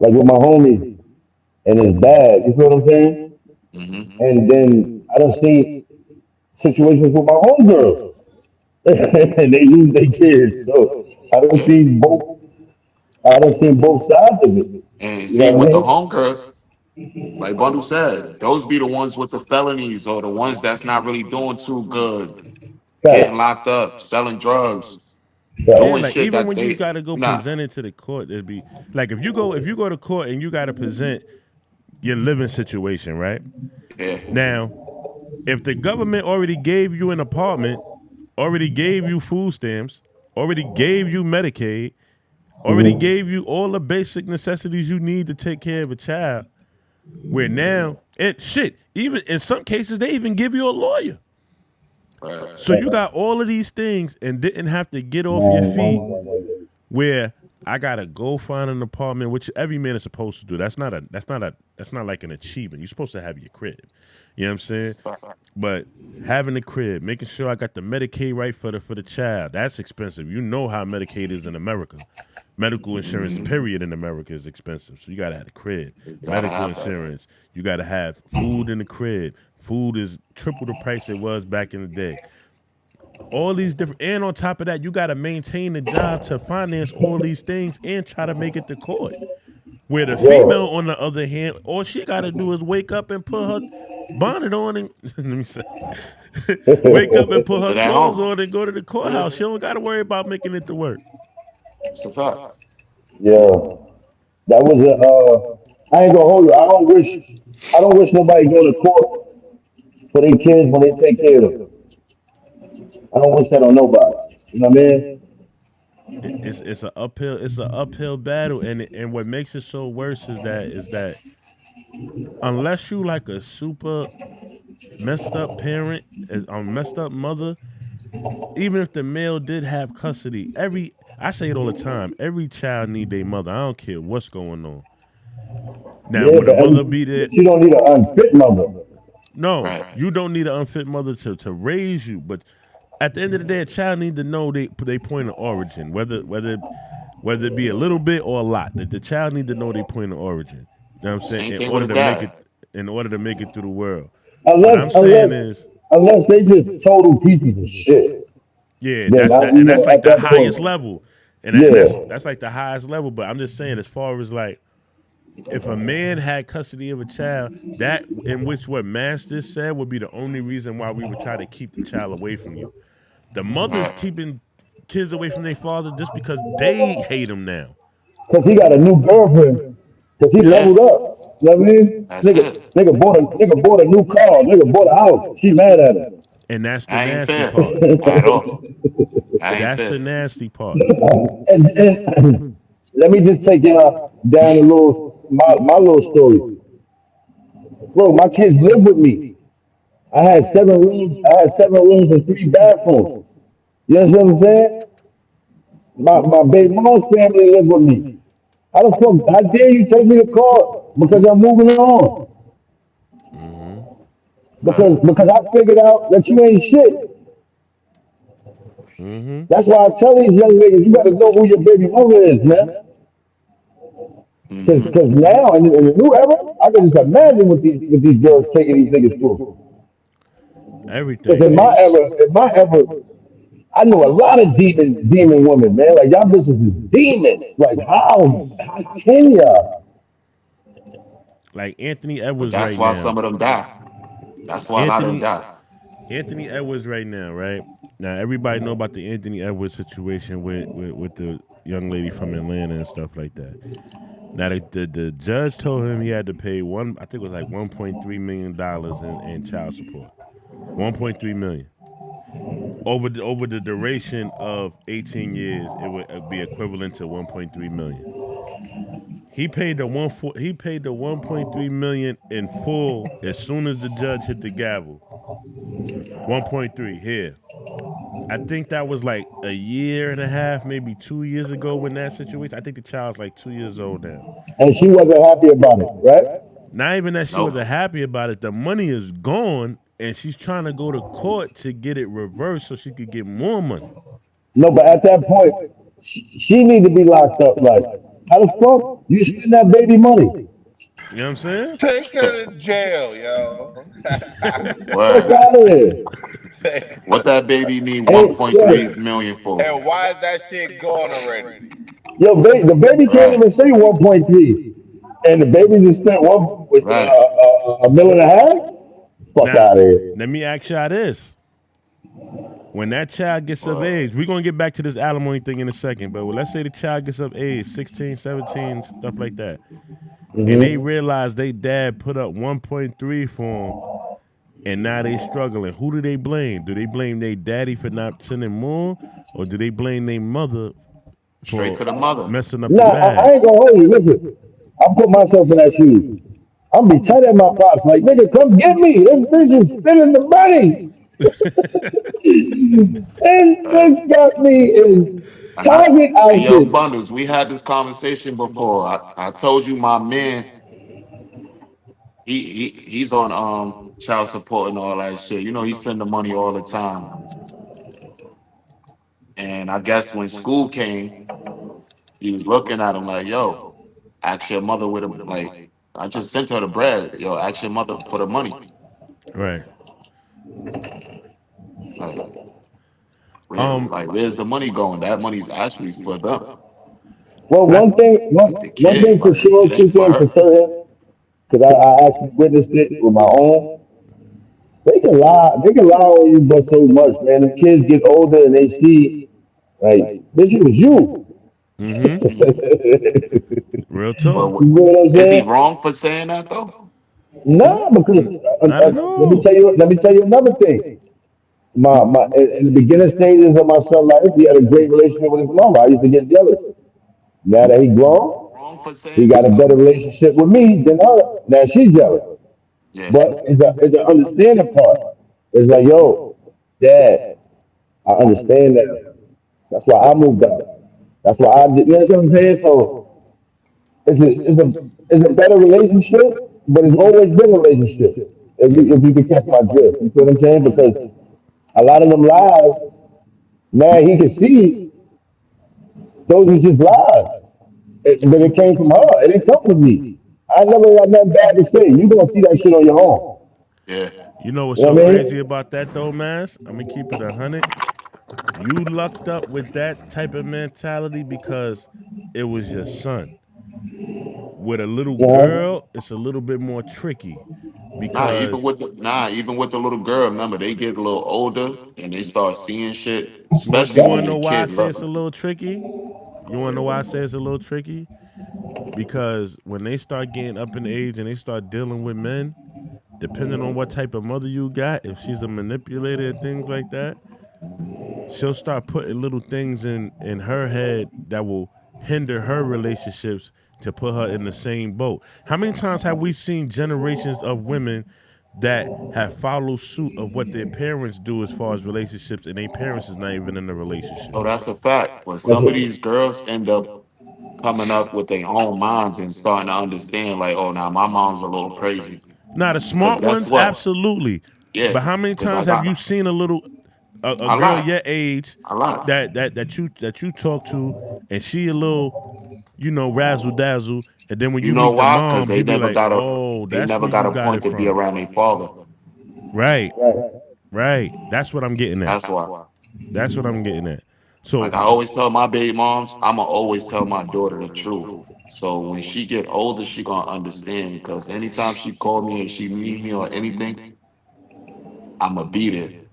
like with my homies, and it's bad. You feel what I'm saying? Hmm. And then I done seen situations with my homegirls, and they lose their kids. So I done Yeah. seen both. I done seen both sides of it. And You know see, what I with the mean? homegirls, like Bundle said, those be the ones with the felonies or the ones that's not really doing too good, getting Facts. locked up, selling drugs, Yeah, doing Facts. like shit even that when you they gotta go nah. present it to the court, it'd be like if you go to court and you gotta present your living situation, right? Yeah, Now, if the government already gave you an apartment, already gave you food stamps, already gave you Medicaid, already Hmm. gave you all the basic necessities you need to take care of a child, where now it shit, even in some cases they even give you a lawyer. right. So you got all of these things and didn't have to get off your feet Man, where I gotta go find an apartment, which every man is supposed to do. That's not like an achievement. You're supposed to have your crib. You know what I'm saying? But having the crib, making sure I got the Medicaid right for the child, that's expensive. You know how Medicaid is in America. Medical insurance, Hmm. period, in America is expensive. So you gotta have the crib. You gotta Medical have that. insurance. You gotta have food in the crib. Food is triple the price it was back in the day. All these different, and on top of that, you gotta maintain the job to finance all these things and try to make it to court. Where the female, yo, on the other hand, all she got to do is wake up and put her bonnet on and let me say, wake up and put her Sit at clothes home. on and go to the Yeah, courthouse. She don't got to worry about making it to work. it's a fact. yo, that was a. I ain't gonna hold you. I don't wish nobody going to court for their kids when they take care of them. I don't wish that on nobody. You know what I mean? It's an uphill battle, and what makes it so worse is that unless you like a super messed up parent, a messed up mother, even if the male did have custody, I say it all the time, every child need their mother. I don't care what's going on. Now, Yeah, would a but mother be there? but you don't need an unfit mother. No, Right. you don't need an unfit mother to raise you. But at the end of the day, a child need to know they point of origin, whether it be a little bit or a lot. The child need to know they point of origin. You know what I'm saying? Same thing with a dad. In order to make it through the world. What Unless I'm saying unless is, unless they just total pieces of shit. yeah, Then I, and that's like at the that highest point, level, and yeah. that's like the highest level. But I'm just saying, as far as like, if a man had custody of a child, that in which what Master said would be the only reason why we would try to keep the child away from you. The mother's Right. keeping kids away from their father just because they hate him now. Cause he got a new girlfriend. Cause he Yep. Yeah, leveled up. You know what I mean? that's it. Nigga bought a new car. Nigga bought a house. She mad at him. And that's the I ain't nasty fair part. at all. I ain't That's fair. the nasty part. And let me just take y'all down a little my little story. Bro, my kids live with me. I had 7 rooms. I had 7 rooms and 3 bathrooms. You understand what I'm saying? My baby mom's family live with me. How the fuck? How dare you take me to court because I'm moving on? Mm-hmm. Because I figured out that you ain't shit. Mm-hmm. That's why I tell these young niggas, you gotta know who your baby mother is, man. Cause now in the new era, I can just imagine what these girls taking these niggas through. Cause Everything. in my era, I know a lot of demon women, man. Like y'all bitches is demons. Like how can y'all? Like Anthony But Edwards that's right why now. some of them die. That's why a lot of them Anthony die. Anthony Edwards right now, right? Now everybody know about the Anthony Edwards situation with the young lady from Atlanta and stuff like that. Now the judge told him he had to pay one, I think it was like $1.3 million in child support. 1.3 million. Over the duration of 18 years, it would be equivalent to 1.3 million. He paid the 1.3 million in full as soon as the judge hit the gavel. 1.3 here. I think that was like a year and a half, maybe 2 years ago when that situation. I think the child's like 2 years old now. And she wasn't happy about it, right? Not even that she Nope. wasn't happy about it. The money is gone, and she's trying to go to court to get it reversed so she could get more money. No, but at that point, she need to be locked up. Like, how the fuck you spend that baby money? You know what I'm saying? Take her to jail, yo. Fuck Word. out of here. Take What her. that baby need Ain't 1.3 yo, million for? And why is that shit gone already? the baby can't Right. even say 1.3, and the baby just spent one with Right. a million and a half. Fuck Now, out of here. let me ask y'all this. When that child gets of Well, age, we're going to get back to this alimony thing in a second, but let's say the child gets of age, 16, 17, stuff like that, and they Hmm. realize they dad put up 1.3 for them, and now they struggling. Who do they blame? Do they blame their daddy for not sending more, or do they blame their mother straight for to the mother. messing up the Nah, I bag? ain't gonna hold you. Listen, I put myself in that shoes. I'm be tight at my pops. Like, nigga, come get me. This bitch is spending the money. And Right. this got me in And Target hey, yo, outfits. Bundles, we had this conversation before. I told you my man, he's on child support and all that shit. You know, he send the money all the time. And I guess when school came, he was looking at him like, yo, ask your mother with him. Like, I just sent her the bread. Yo, ask your mother for the money. Right. Like, Um. where's the money going? That money's actually for them. Well, I. Like the one kid, thing for like sure, it ain't two for things for her. certain, because I actually witnessed it with my own. They can lie on you, but so much, man. The kids get older and they see, like, this was you. Mm-hmm. Mhm. Real But talk. You know what I'm is he saying? wrong for saying that though? Nah, because Not at all. let me tell you another thing. My in the beginning stages of my son's life, he had a great relationship with his mom. I used to get jealous. Now that he grown, Wrong for he saying got that a though? better relationship with me than her. Now she's jealous. Yeah. But it's an understanding part. It's like, yo, dad, I understand that. That's why I moved out. That's why I did. You know what I'm saying? So it's a better relationship, but it's always been a relationship. If you can catch my drift, you feel what I'm saying? Because a lot of them lies, now he can see those are just lies. But it came from her. It didn't come from me. I never got nothing bad to say. You gonna see that shit on your own. Yeah. You know what's You know so what I crazy mean? about that though, Mass? I'm gonna keep it 100. You lucked up with that type of mentality because it was your son. With a little Uh-huh. girl, it's a little bit more tricky because Even with the little girl, remember they get a little older and they start seeing shit, you especially want when to know your why I kid say look. it's a little tricky? You want to know why I say it's a little tricky? Because when they start getting up in age and they start dealing with men, depending on what type of mother you got, if she's a manipulator and things like that, she'll start putting little things in her head that will hinder her relationships to put her in the same boat. How many times have we seen generations of women that have followed suit of what their parents do as far as relationships, and their parents is not even in a relationship? Oh, that's a fact. But some of these girls end up coming up with their own minds and starting to understand, like, oh, now my mom's a little crazy. Now the Because smart guess ones, what? absolutely. Yeah. But how many Because times like have you seen a little a a girl lot, your age a lot. that you talk to, and she a little, razzle dazzle, and then when You you know meet the why? Because mom, you be like, oh, they that's never where got you a got point it to be from. around their father. Right, right. That's what I'm getting at. That's why. That's what I'm getting at. Like So I always tell my baby moms, I'ma always tell my daughter the truth. So when she get older, she gonna understand. Because anytime she call me and she need me or anything, I'ma beat it.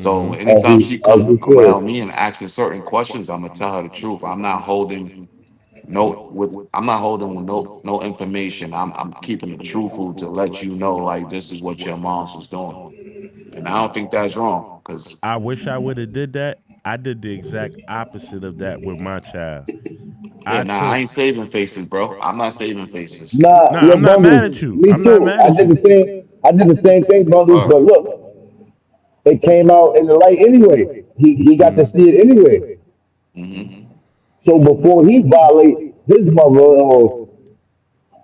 So mhm. anytime she come around me and asking certain questions, I'ma tell her the truth. I'm not holding with no information. I'm keeping it truthful to let you know like this is what your mom's was doing. And I don't think that's wrong. Cause I wish I would have did that. I did the exact opposite of that with my child. yeah, I nah, I took ain't saving faces, bro. I'm not saving faces. Nah, Yo, I'm not mad Bundles, at you. me I'm not too. mad at you. I did the same thing, Bundles, but Or look, it came out in the light anyway. He got to Mhm. see it anyway. hmm So before he violate his mother or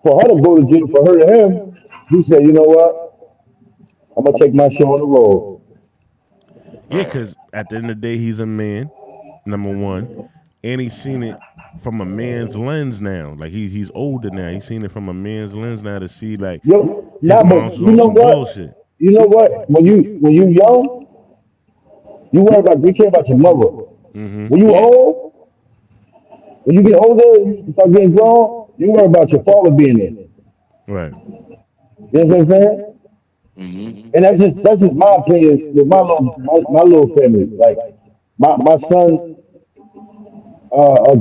for her to go to jail for her to him, he said, you know what? I'm gonna take my show on the road. Yeah, right. because at the end of the day, he's a man, number one, and he's seen it from a man's lens now. Like he's older now. He's seen it from a man's lens now to see like Yo, his nah, mom's but was on some bullshit. You know what? When you young, you worry about you care about your mother. Mm-hmm. When you Yeah. old, when you get older, you start getting grown, you worry about your father being there. Right. You know what I'm saying? hmm And that's just my opinion with my little family. Like my son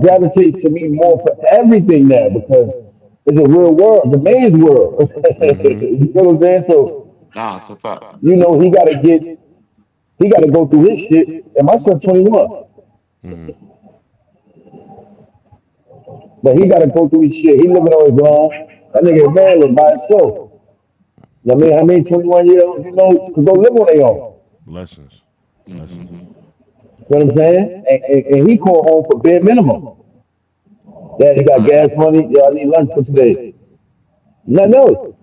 gravitates to me more for everything now because it's a real world, the man's world. Mm-hmm. You know what I'm saying? So Nah, it's a fact. he gotta go through his shit. And my son's 21, Mm-hmm. but he gotta go through his shit. He living on his own. That nigga in Maryland by himself. You know what I mean? How many 21-year-olds you know could go live on their own? Blessings. hmm Blessings. You know what I'm saying? And he called home for bare minimum. Dad, you got Right. gas money? Yeah, I need lunch for today. Nothing else.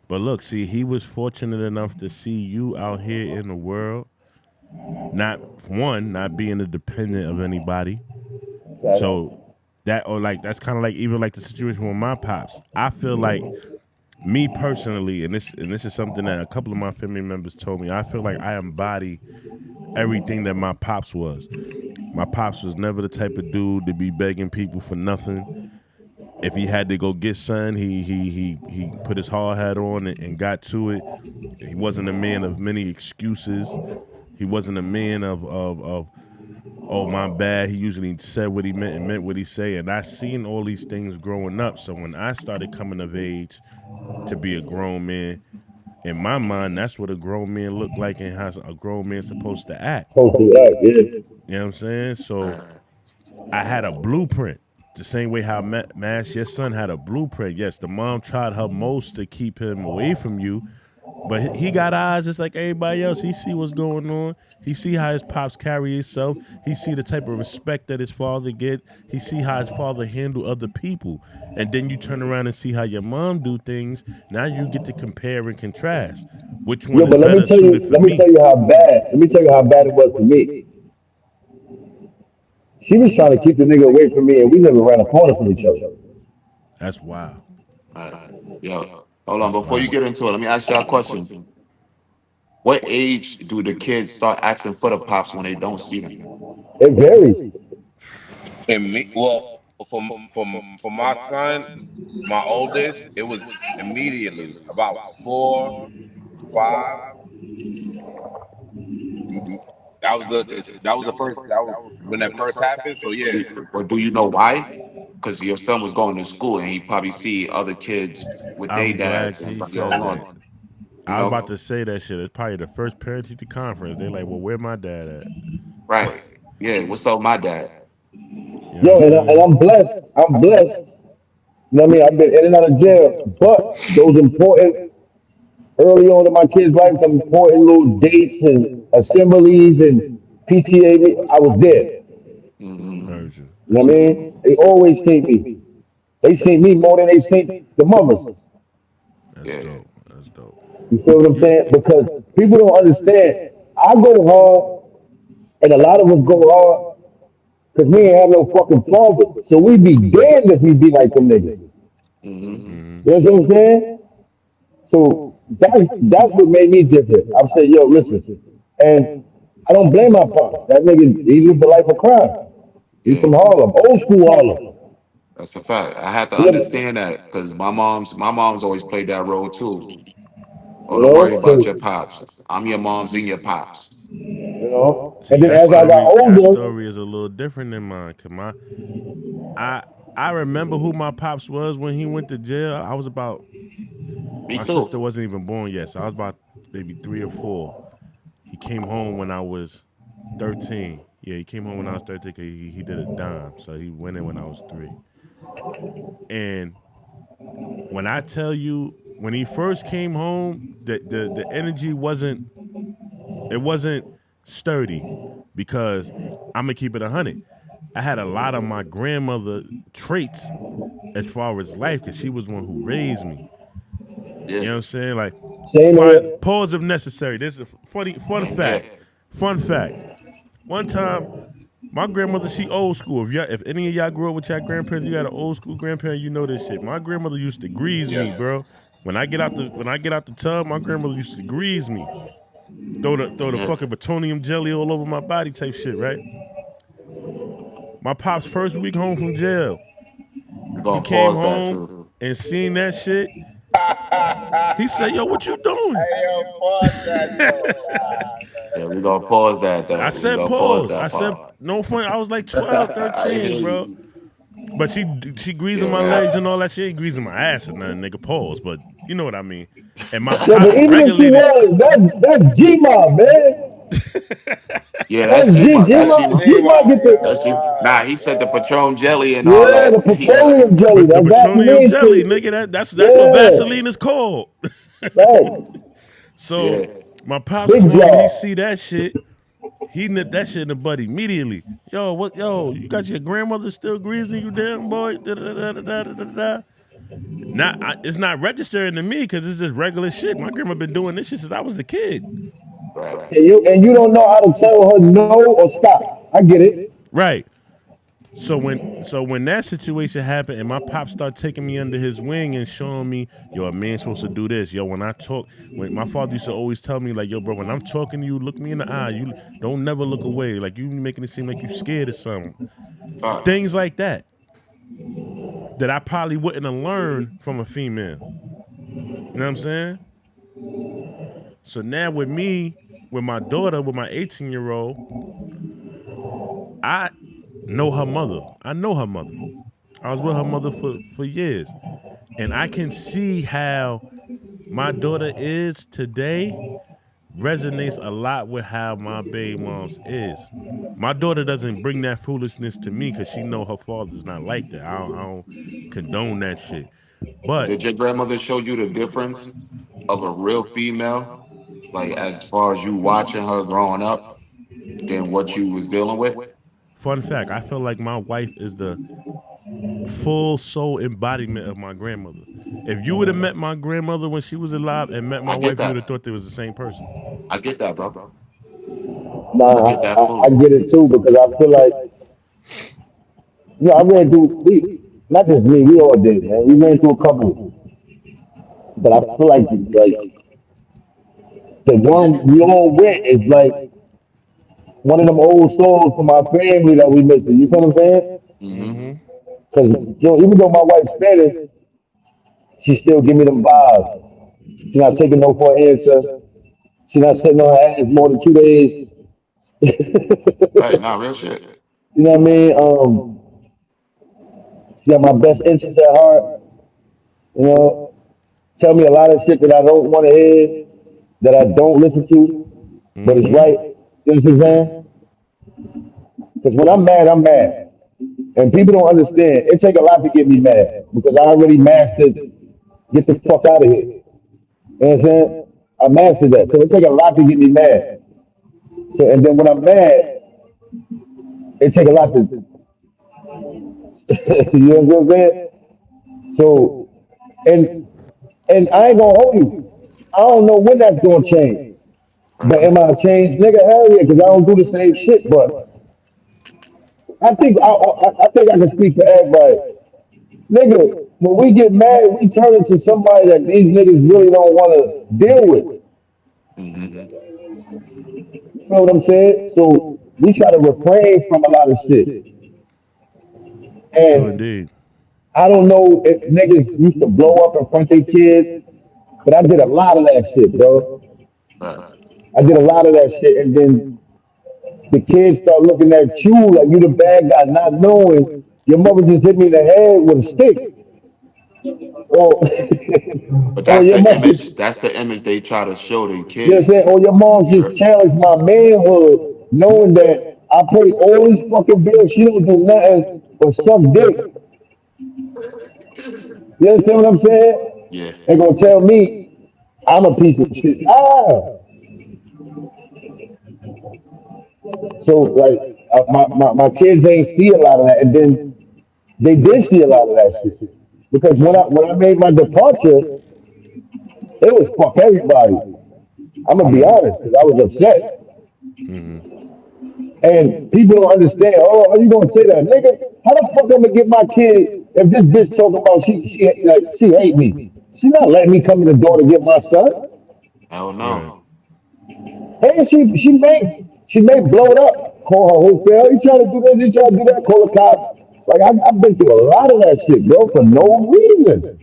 But look, see, he was fortunate enough to see you out here in the world, not not being a dependent of anybody. So that or like that's kind of like even like the situation with my pops. I feel like me personally, and this is something that a couple of my family members told me. I feel like I embody everything that my pops was. My pops was never the type of dude to be begging people for nothing. If he had to go get sun, he put his hard hat on and got to it. He wasn't a man of many excuses. He wasn't a man of oh my bad. He usually said what he meant and meant what he said. And I seen all these things growing up. So when I started coming of age to be a grown man, in my mind, that's what a grown man look like and how a grown man's supposed to act. Supposed to act, yeah. You know what I'm saying? So Right. I had a blueprint. The same way how Mass, your son, had a blueprint. Yes, the mom tried her most to keep him away from you, but he got eyes just like everybody else. He see what's going on. He see how his pops carry himself. He see the type of respect that his father get. He see how his father handle other people. And then you turn around and see how your mom do things. Now you get to compare and contrast. Which one Yo, is but better suited for let me tell me? you how bad. Let me tell you how bad it was for me. She was trying to keep the nigga away from me, and we live around the corner from each other. That's wild. Right. Yo, hold on. That's Before you wild. get into it, let me ask y'all a question. What age do the kids start asking for the pops when they don't see them? It varies. And me, well, for my son, my oldest, it was immediately about 4, 5. That was the first. That was when that first happened. So yeah, Or do you know why? Because your son was going to school and he probably see other kids with their I'm glad dads he and yo, said hold that. on, you I was know? about to say that shit. It's probably the first parent teacher conference. They like, well, where my dad at? Right. Yeah, what's up, my dad? You know what I'm Yo, and saying? I'm blessed. I'm blessed. You know what I mean? I've been in and out of jail, but those important early on in my kid's life, them important little dates and assemblies and PTA, I was there. Mm-hmm. Heard you. You know That's what I dope. mean? They always seen me. They seen me more than they seen the mothers. That's Yeah. dope. That's dope. You feel what I'm You saying? Because people don't understand. I go hard, and a lot of us go hard because we ain't have no fucking father. So we be damned if we be like them niggas. Mm-hmm. mm-hmm. You know what I'm saying? So that's what made me different. I said, yo, listen, and I don't blame my pops. That nigga, he lived a life of crime. He Yeah. from Harlem, old school Harlem. That's a fact. I had to He never, understand that because my mom's always played that role too. Oh, you don't worry know, about your so, pops. I'm your mom's and your pops. you know. See, And then your as I got story, your older, story is a little different than mine. Cause I, I remember who my pops was when he went to jail. I was about, Me my sister too. wasn't even born yet, so I was about maybe 3 or 4. He came home when I was 13. Yeah, he came home when I was 13. 'Cause he did a dime, so he went in when I was 3. And when I tell you, when he first came home, the energy wasn't sturdy because I'm gonna keep it 100. I had a lot of my grandmother traits as far as life because she was one who raised me. Yeah. You know what I'm saying? Like, same here. pause if necessary. This is a fun Same here. fact. Fun fact. One time, my grandmother, she old school. If any of y'all grew up with your grandparents, you got an old school grandparent, you know this shit. My grandmother used to grease me, Yes. bro. When I get out the tub, my grandmother used to grease me. Throw Same the here. fucking plutonium jelly all over my body type shit, right? My pop's first week home from jail, We're he gonna came pause that home too. and seen that shit. He said, "Yo, what you doing?" Hey yo, pause that though. Nah, Yeah, we're gonna pause that I though. We're said gonna pause pause. that I said part. no funny. I was like 12, I hear 13, bro. you. But she greasing Yeah, my man. legs and all that. She ain't greasing my ass or nothing, nigga. Pause. But you know what I mean. And my Yo, but pops even if she regulated. was, that's G Mob, man. Yeah, that's That's G G Mod. G That's G Mob. Mod. G Mob get yo, That's G. the Nah, why? he said the Why? Patron jelly and all yeah, that. the petroleum jelly, The that petroleum Vaseline jelly, shit. nigga. That's what Yeah, Vaseline is called. right. So Yeah. my pops Big come home and he jaw. see that shit. He nipped that shit in the butt immediately. Yo, what? Yo, you got your grandmother still greasing you down, boy? Da, da, da, da, da, da, da, da. It's not registering to me because it's just regular shit. My grandma been doing this shit since I was a kid. Right. And you don't know how to tell her no or stop. I get it. Right. So when that situation happened and my pop started taking me under his wing and showing me, yo, a man's supposed to do this. Yo, when my father used to always tell me, like, yo, bro, when I'm talking to you, look me in the eye. You don't never look away. Like you making it seem like you scared of something. Fuck. Things like that I probably wouldn't have learned from a female. You know what I'm saying? So now with me, with my daughter, with my 18-year-old, I know her mother. I know her mother. I was with her mother for years. And I can see how my daughter is today resonates a lot with how my baby mom's is. My daughter doesn't bring that foolishness to me because she know her father's not like that. I don't condone that shit. But But did your grandmother show you the difference of a real female, like as far as you watching her growing up, than what you was dealing with? fun fact, I feel like my wife is the full soul embodiment of my grandmother. If you would have met my grandmother when she was alive and met my I get wife, you would have that. thought they was the same person. I get that, bro. I Nah, get that I fully. get it too because I feel like, I ran through, not just me, we all did, man. We ran through a couple, but I feel like the one we all went is like one of them old souls from our family that we missing. You feel what I'm saying? Mm-hmm. Mm-hmm. Because even though my wife's Spanish, she still give me them vibes. She not taking no for an answer. She not sitting on her ass more than 2 days. Right, not real shit. You know what I mean? She got my best interests at heart. You know, tell me a lot of shit that I don't want to hear, that I don't listen to, but it's Mm-hmm. right. You know what I'm Yeah. saying? Because when I'm mad, I'm mad. And people don't understand. It take a lot to get me mad because I already mastered get the fuck out of here. You know what I'm saying? I mastered that. So it take a lot to get me mad. So and then when I'm mad, it take a lot to you know what I'm saying? So and and I ain't gonna hold you. I don't know when that's gonna change. But am I a changed nigga? Hell yeah, because I don't do the same shit. But I think I can speak for everybody. Nigga, when we get mad, we turn into somebody that these niggas really don't want to deal with. Hmm. You know what I'm saying? So we try to refrain from a lot of shit. True And indeed. I don't know if niggas used to blow up in front of their kids, but I did a lot of that shit, bro. Right. I did a lot of that shit. And then the kids start looking at you like you the bad guy, not knowing your mother just hit me in the head with a stick. Or, But or that's your the mother, image. That's the image they try to show their you know what I'm saying? kids. Or your mom You just heard? challenged my manhood, knowing that I pay all these fucking bills. She don't do nothing but suck dick. You understand what I'm saying? Yeah. They're gonna tell me I'm a piece of shit. So like my kids ain't see a lot of that, and then they did see a lot of that shit because Hmm. when I made my departure, it was fuck everybody. I'm gonna be Mm. honest because I was upset. Mm-hmm. And people don't understand. Oh, how you gonna say that, nigga? How the fuck I'm gonna get my kid if this bitch talking about she hate me? She not letting me come in the door to get my son. Hell Right. no. And she may blow it up. Call her whole family. You trying to do this? You trying to do that? Call the cops. Like I've been through a lot of that shit, bro, for no reason.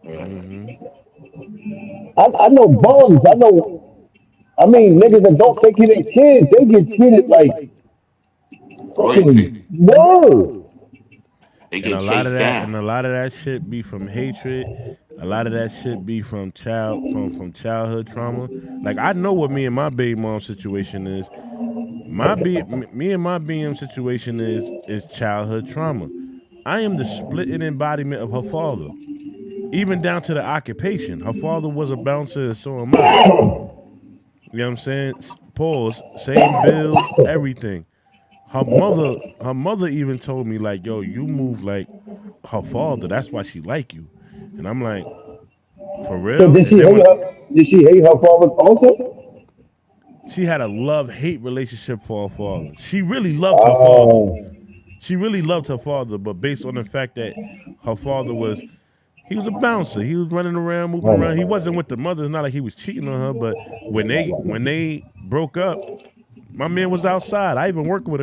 Yeah. Mm-hmm. I know bums. I mean, niggas that don't take care of their kids, they get treated like Royalty. fucking word. They And get chased down. a lot of that shit be from hatred. A lot of that shit be from from childhood trauma. Like I know what me and my baby mom situation is. Me and my BM situation is childhood trauma. I am the splitting embodiment of her father, even down to the occupation. Her father was a bouncer, and so am I. You know what I'm saying? Pause. Same build, everything. Her mother even told me like, "Yo, you move like her father. That's why she like you." And I'm like, "For So real?" And then when did she hate her father also? she had a love hate relationship for her father, she really loved her father. Oh, She really loved her father, but based on the fact that her father was he was a bouncer. He was running around, moving around. He wasn't with the mother. It's not like he was cheating on her, but when they broke up, my man was outside. I even worked with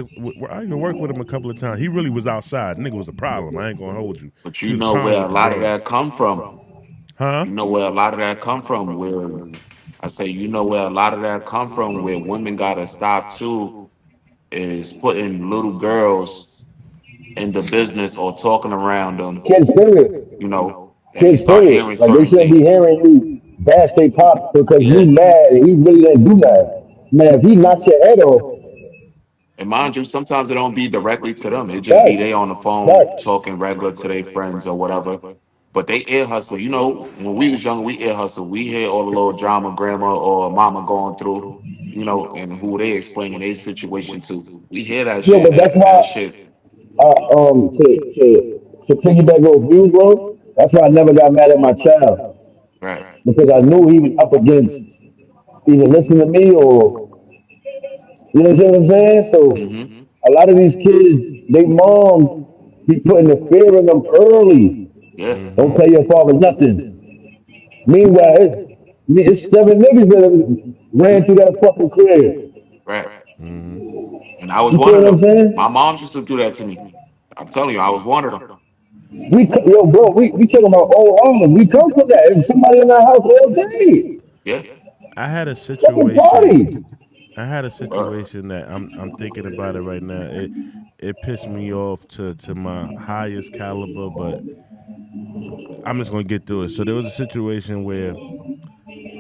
him a couple of times. He really was outside. Nigga was a problem. I ain't gonna hold you. But He you was a know problem where a with the lot of bros. that come from. Huh? You know where a lot of that come from. Where I say you know where a lot of that come from. Where women gotta stop too is putting little girls in the business or talking around them. kids period. You know, and they Kids start period. hearing Like they certain shouldn't be things. hearing you bash their pops because you Yeah. mad and he really didn't do nothing. Man, if he knocked your head off, And mind you, sometimes it don't be directly to them. It just be right, they on the phone right. talking regular to their friends or whatever. But they ear hustle. You know, when we was younger, we ear hustle. We hear all the little drama grandma or mama going through, you know, and who they explaining their situation to. We hear that Yeah, shit, but that's and that why shit, to piggyback off you, bro. That's why I never got mad at my child right. because I knew he was up against either listen to me or you know what I'm saying. So Mm-hmm. a lot of these kids, they moms be putting the fear in them early. Yeah, Don't Mm-hmm. tell your father nothing. Meanwhile, it's seven niggas that ran through that fucking crib. right. Mm-hmm. And I was You one feel of what I'm them. saying? My mom used to do that to me. I'm telling you, I was one of them. Yo, bro, we talking about old Harlem. We come from that. There's somebody in our house all day. Yeah. I had a Fucking situation. party. I had a Uh, situation that I'm thinking about it right now. It pissed me off to my highest caliber, but I'm just gonna get through it. So there was a situation where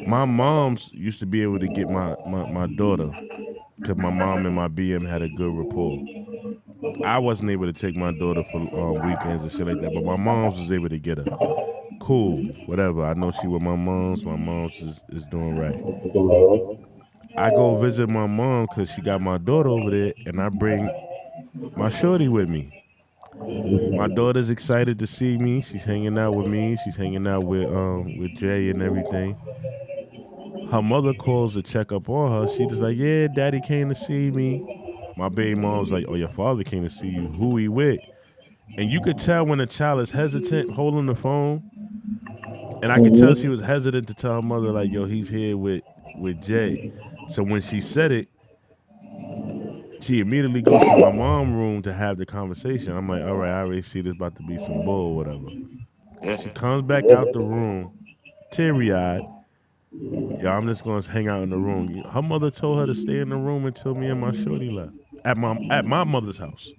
my mom's used to be able to get my daughter because my mom and my BM had a good rapport. I wasn't able to take my daughter for weekends and shit like that, but my mom's was able to get her. Cool, whatever. I know she with my mom's. My mom's is doing right. I go visit my mom because she got my daughter over there, and I bring my shorty with me. My daughter's excited to see me. She's hanging out with me. She's hanging out with Jay and everything. Her mother calls to check up on her. She just like, yeah, daddy came to see me. My baby mom's like, oh, your father came to see you. Who he with? And you could tell when a child is hesitant holding the phone. And I could tell she was hesitant to tell her mother, like, yo, he's here with Jay. So when she said it, she immediately goes to my mom room to have the conversation. I'm like, all right, I already see this about to be some bull or whatever. Yeah. She comes back out the room, teary eyed. Yeah, I'm just gonna hang out in the room. Her mother told her to stay in the room until me and my shorty left at my mother's house.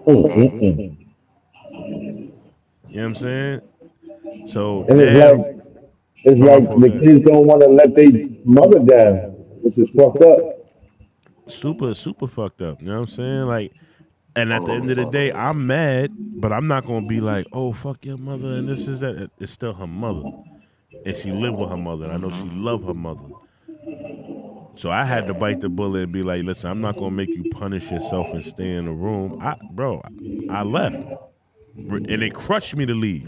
Right. You know what I'm saying? So And now, it's oh, my like fault, the good. kids don't want to let their mother down, which is fucked up. Super, super fucked up. You know what I'm saying? Like, and at All the over end the of the fuck. day, Yeah. I'm mad, but I'm not gonna be like, oh fuck your mother and this is that. It's still her mother, and she lived with her mother. And I know she loved her mother. So I had to Yeah. bite the bullet and be like, listen, I'm not gonna make you punish yourself and stay in the room. I left, and it crushed me to leave.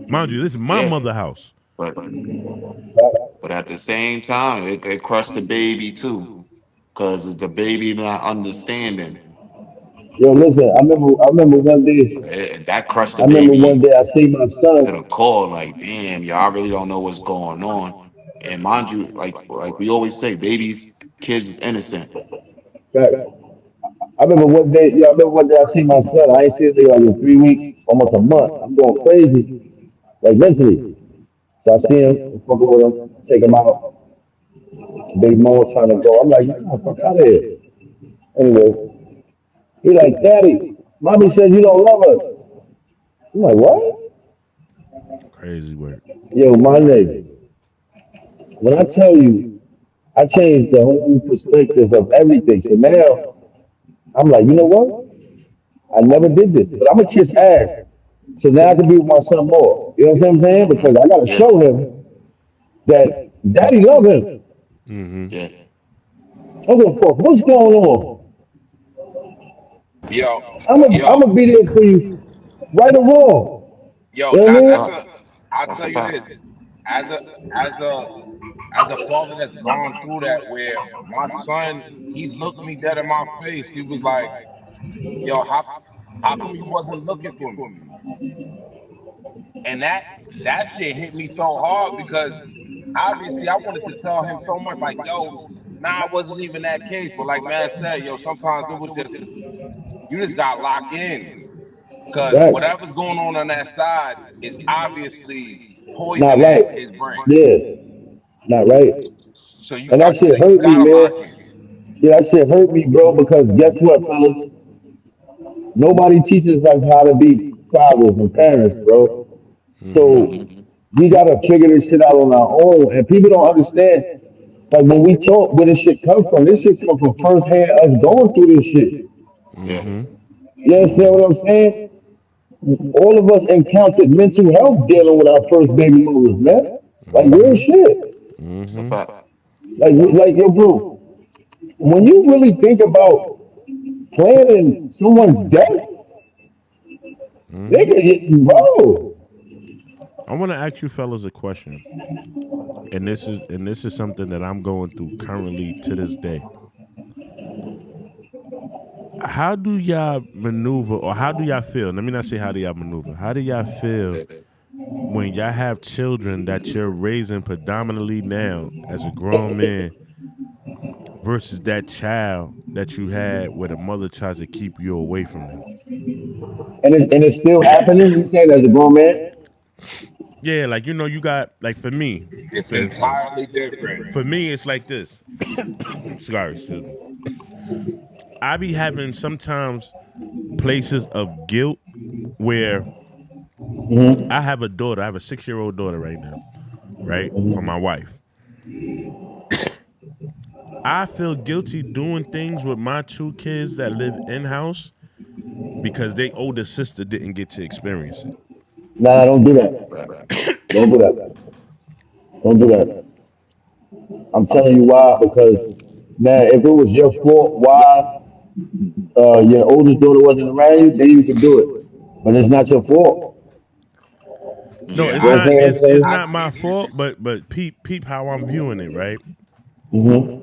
Mind you, this is my Yeah. mother house. But at the same time, it crushed the baby too, because it's the baby not understanding. Yo, listen, I remember one day, That crushed I the remember one baby day I see my to the son. core. Like, damn, y'all really don't know what's going on. And mind you, like we always say, babies, kids is innocent. Right. I remember one day, yo, I remember one day I see my son. I ain't seen him like in 3 weeks, almost a month. I'm going crazy, like mentally. So I see him, I'm fucking with him, take him out. Big Mo trying to go. I'm like, nah, fuck out of here. Anyway, he like, Daddy, mommy says you don't love us. I'm like, what? Crazy work. Yo, my nigga, when I tell you, I changed the whole perspective of everything. So now I'm like, you know what? I never did this, but I'm gonna kiss ass. So now I can be with my son more. You know what I'm saying? Because I gotta Yeah. show him that daddy love him. Mm-hmm. Yeah. I don't give a fuck. What's going on? Yo, I'm gonna yo, be there for you, right or wrong. yo, You know what I that, mean? that's a. I'll That's tell a you fact. this, as a as a as a father that's gone through that, where my son, he looked me dead in my face. He was like, "Yo, how come you wasn't looking for me?" And that shit hit me so hard because obviously I wanted to tell him so much, like, "Yo, nah, it wasn't even that case." But like man said, yo, sometimes it was just you just got locked in because Right. whatever's going on that side is obviously Not poisoning right. his brain. Yeah, not right. So you And that got shit so you hurt me, gotta man. lock in. Yeah, that shit hurt me, bro, because guess what, fellas? Nobody teaches us how to be fathers and parents, bro. Mm-hmm. So we gotta figure this shit out on our own. And people don't understand. Like when we talk where this shit come from, this shit come from firsthand us going through this shit. Yeah. Mm-hmm. You understand what I'm saying? All of us encountered mental health dealing with our first baby mothers, man. Like real Mm-hmm. shit. That's a Mm-hmm. fact. Like yo, bro, when you really think about planning someone's death, Mm-hmm. nigga, bro. I want to ask you fellas a question, and this is something that I'm going through currently to this day. How do y'all maneuver, or how do y'all feel? Let me not say how do y'all maneuver. How do y'all feel Yeah. when y'all have children that you're raising predominantly now as a grown man versus that child that you had where the mother tries to keep you away from them? And it's still happening. You saying as a grown man? Yeah, like you got like for me, It's for instance, entirely different. for me it's like this. Sorry, excuse me. I be having sometimes places of guilt where I have a daughter. I have a 6-year-old daughter right now, right? For my wife. I feel guilty doing things with my two kids that live in house because they older sister didn't get to experience it. Nah, don't do that. Right. Don't do that. Don't do that. I'm telling you why. Because man, if it was your fault, why your oldest daughter wasn't around you, then you could do it. But it's not your fault. No, Yeah, it's You I not. understand get what it. I'm It's I saying? not my get it. fault. But peep how I'm viewing it. Right. Mm-hmm.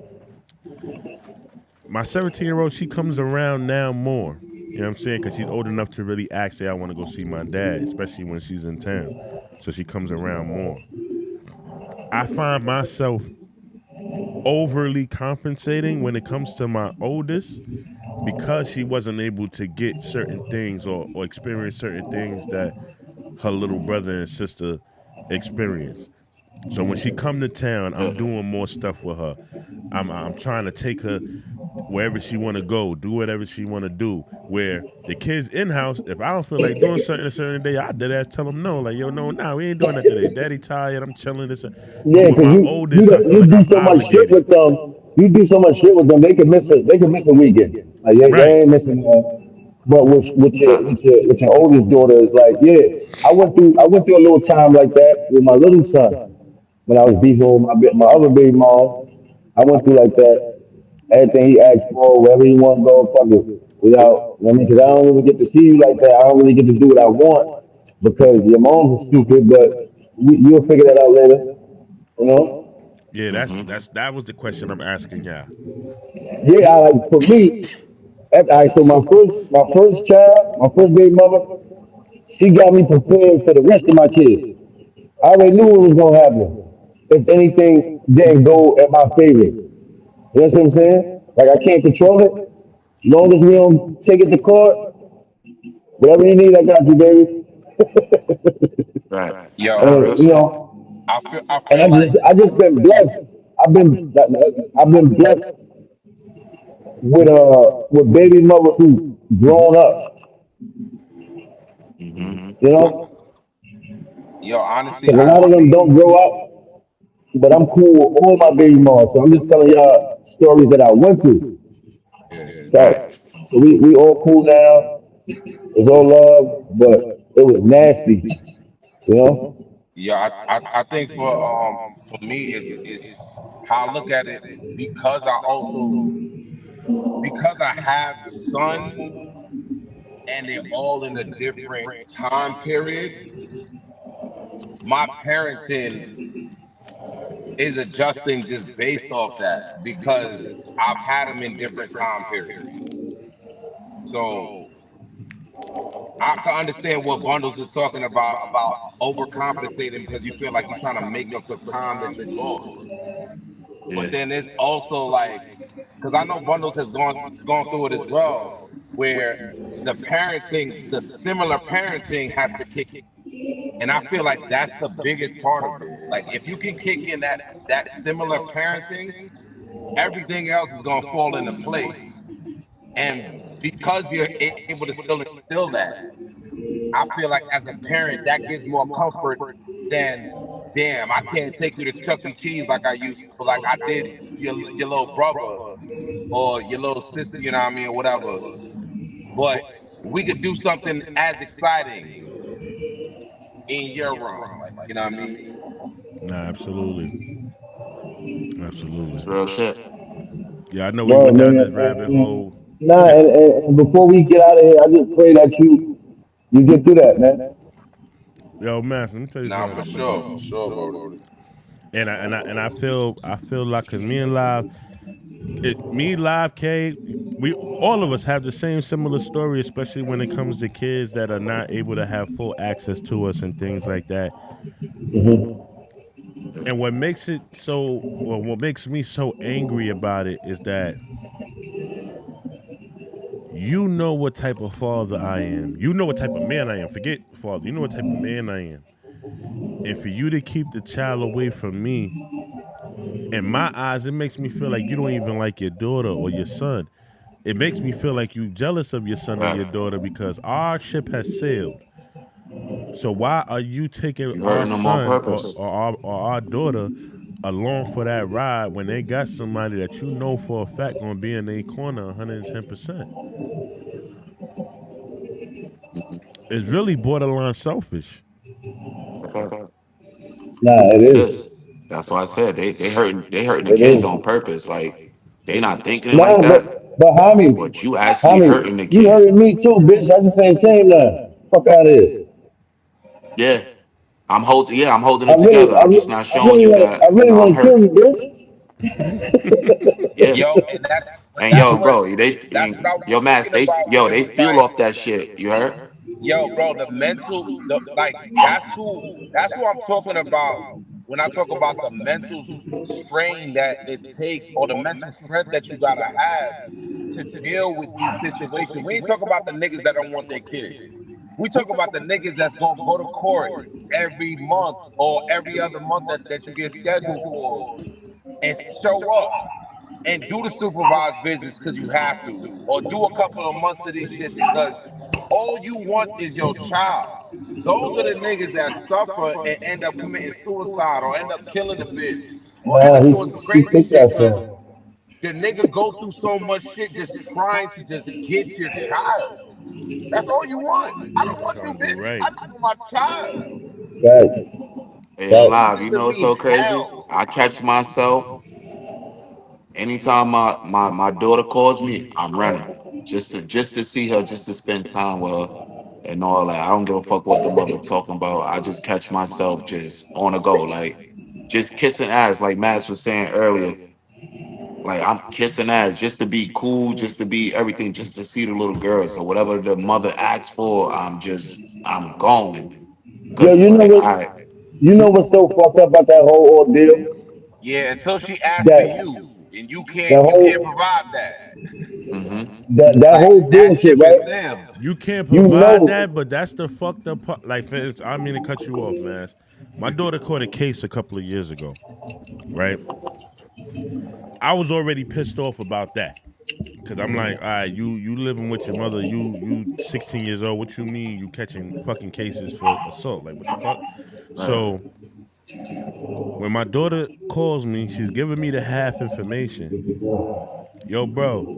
My 17-year-old, she comes around now more. You know what I'm saying? Because she's old enough to really ask, say, I want to go see my dad, especially when she's in town. So she comes around more. I find myself overly compensating when it comes to my oldest because she wasn't able to get certain things or experience certain things that her little brother and sister experience. So when she come to town, I'm Yeah. doing more stuff with her. I'm trying to take her wherever she want to go, do whatever she want to do. Where the kids in house, if I don't feel like doing something a certain day, I dead ass tell them no. Like, yo, no, nah, we ain't doing that today. Daddy tired. I'm chilling. This, but Yeah, with because my you oldest, I don't- feel you like do I'm so much shit obligated. with them. You do so much shit with them. They can miss a weekend. Like they Right. ain't missing. But Nah. with your oldest daughter is like, yeah, I went through a little time like that with my little son when I was beefing with my other baby mom. I went through like that. Everything he asked for, wherever he want to go, fuck it. Without, you know what I mean, because I don't really get to see you like that. I don't really get to do what I want because your mom's are stupid. But you'll figure that out later. You know. Yeah, Mm-hmm. that was the question I'm asking y'all. Yeah, I like for me. All right, so my first child, my first baby mother, she got me prepared for the rest of my kids. I already knew what was gonna happen if anything didn't go at my favor. You know what I'm saying? Like I can't control it. As long as we don't take it to court, whatever you need, I got you, baby. Right. Nah, Yo, real You shit. know, I and feel like I just been blessed. I've been blessed with baby mothers who grown up. Mm-hmm. You know, yo, honestly, because a lot of them don't grow up. But I'm cool with all my baby moms. So I'm just telling y'all stories that I went through. yeah. So, Right. so we all cool now. It's all love, but it was nasty, you know? I think for me it's how I look at it because I have sons and they're all in a different time period. My parenting is adjusting just based off that because I've had them in different time periods. So I can understand what Bundles is talking about overcompensating because you feel like you're trying to make up for time that you lost. But Yeah. then it's also like because I know Bundles has gone through it as well, where the similar parenting has to kick in. And I feel like that's the biggest part of it. Like if you can kick in that similar parenting, everything else is gonna fall into place. And because you're able to still instill that, I feel like as a parent, that gives more comfort than, damn, I can't take you to Chuck E. Cheese like I did your little brother or your little sister, you know what I mean, or whatever. But we could do something as exciting in your realm, like you know what I mean. Nah, absolutely. Absolutely. It's real shit. Yeah, I know we Well, went down man, this rabbit and, hole. nah, and before we get out of here, I just pray that you get through that, man. Yo, Master, let me tell you Nah, something, man. for sure, Brody. And I feel like cause me live K, we all of us have the same similar story, especially when it comes to kids that are not able to have full access to us and things like that. And what makes me so angry about it is that you know what type of father I am. You know what type of man I am. Forget father. You know what type of man I am. And for you to keep the child away from me, in my eyes, it makes me feel like you don't even like your daughter or your son. It makes me feel like you jealous of your son or Right. your daughter because our ship has sailed. So why are you taking You our hurting them on son or, purpose. or our daughter along for that ride when they got somebody that you know for a fact gonna be in their corner 110%. Mhm. It's really borderline selfish. That's right. Nah, it It is. is. That's why I said they hurting the It kids is. on purpose. Like they not thinking it like Nah, that, but but Hami, you actually hurting Hami, the you kid. hurting me too, bitch. I just ain't saying that. Fuck out of here. Yeah, I'm holding I it really, together. I, I'm just re- not I showing really you want to, that I really I'm want to hurt. kill you, bitch. Yeah, Yo, and and that's yo, what bro, that's what I was yo, Max, speaking about when it they was feel like, off that shit. You heard? yo, bro, the mental, the like that's who I'm talking about when I talk about the mental strain that it takes or the mental strength that you gotta have to deal with these situations. We ain't talk about the niggas that don't want their kids. We talk about the niggas that's gonna go to court every month or every other month that you get scheduled for and show up and do the supervised visits because you have to, or do a couple of months of these shits because all you want is your child. Those are the niggas that suffer and end up committing suicide or end up killing a bitch or end Nah, up doing some he crazy took shit that because from. the nigga go through so much shit just trying to just get your child. That's all you want. I don't want you, Trying to do bitch. right. I just want my child. Right, Hey, This right. live. shit You give know what's me so crazy? hell. I catch myself anytime my daughter calls me. I'm running just to see her, just to spend time with her and all that. I don't give a fuck what the mother talking about. I just catch myself just on the go, like just kissing ass, like Max was saying earlier. Like I'm kissing ass just to be cool, just to be everything, just to see the little girl. So whatever the mother asks for, I'm going Yo, because it's like, all right, you know what's so fucked up about that whole ordeal? Yeah, until she asks for That you and that you can't whole provide that. mm-hmm, that Like whole that bullshit, ship is right? sailed. You can't You provide know, that, but that's the fucked up part. Like, for instance, I mean to cut you off, man. My daughter caught a case a couple of years ago, right? I was already pissed off about that. Cause I'm like, all right, you living with your mother, you 16 years old. What you mean you catching fucking cases for assault? Like what the fuck? right, So when my daughter calls me, she's giving me the half information. Yo, bro,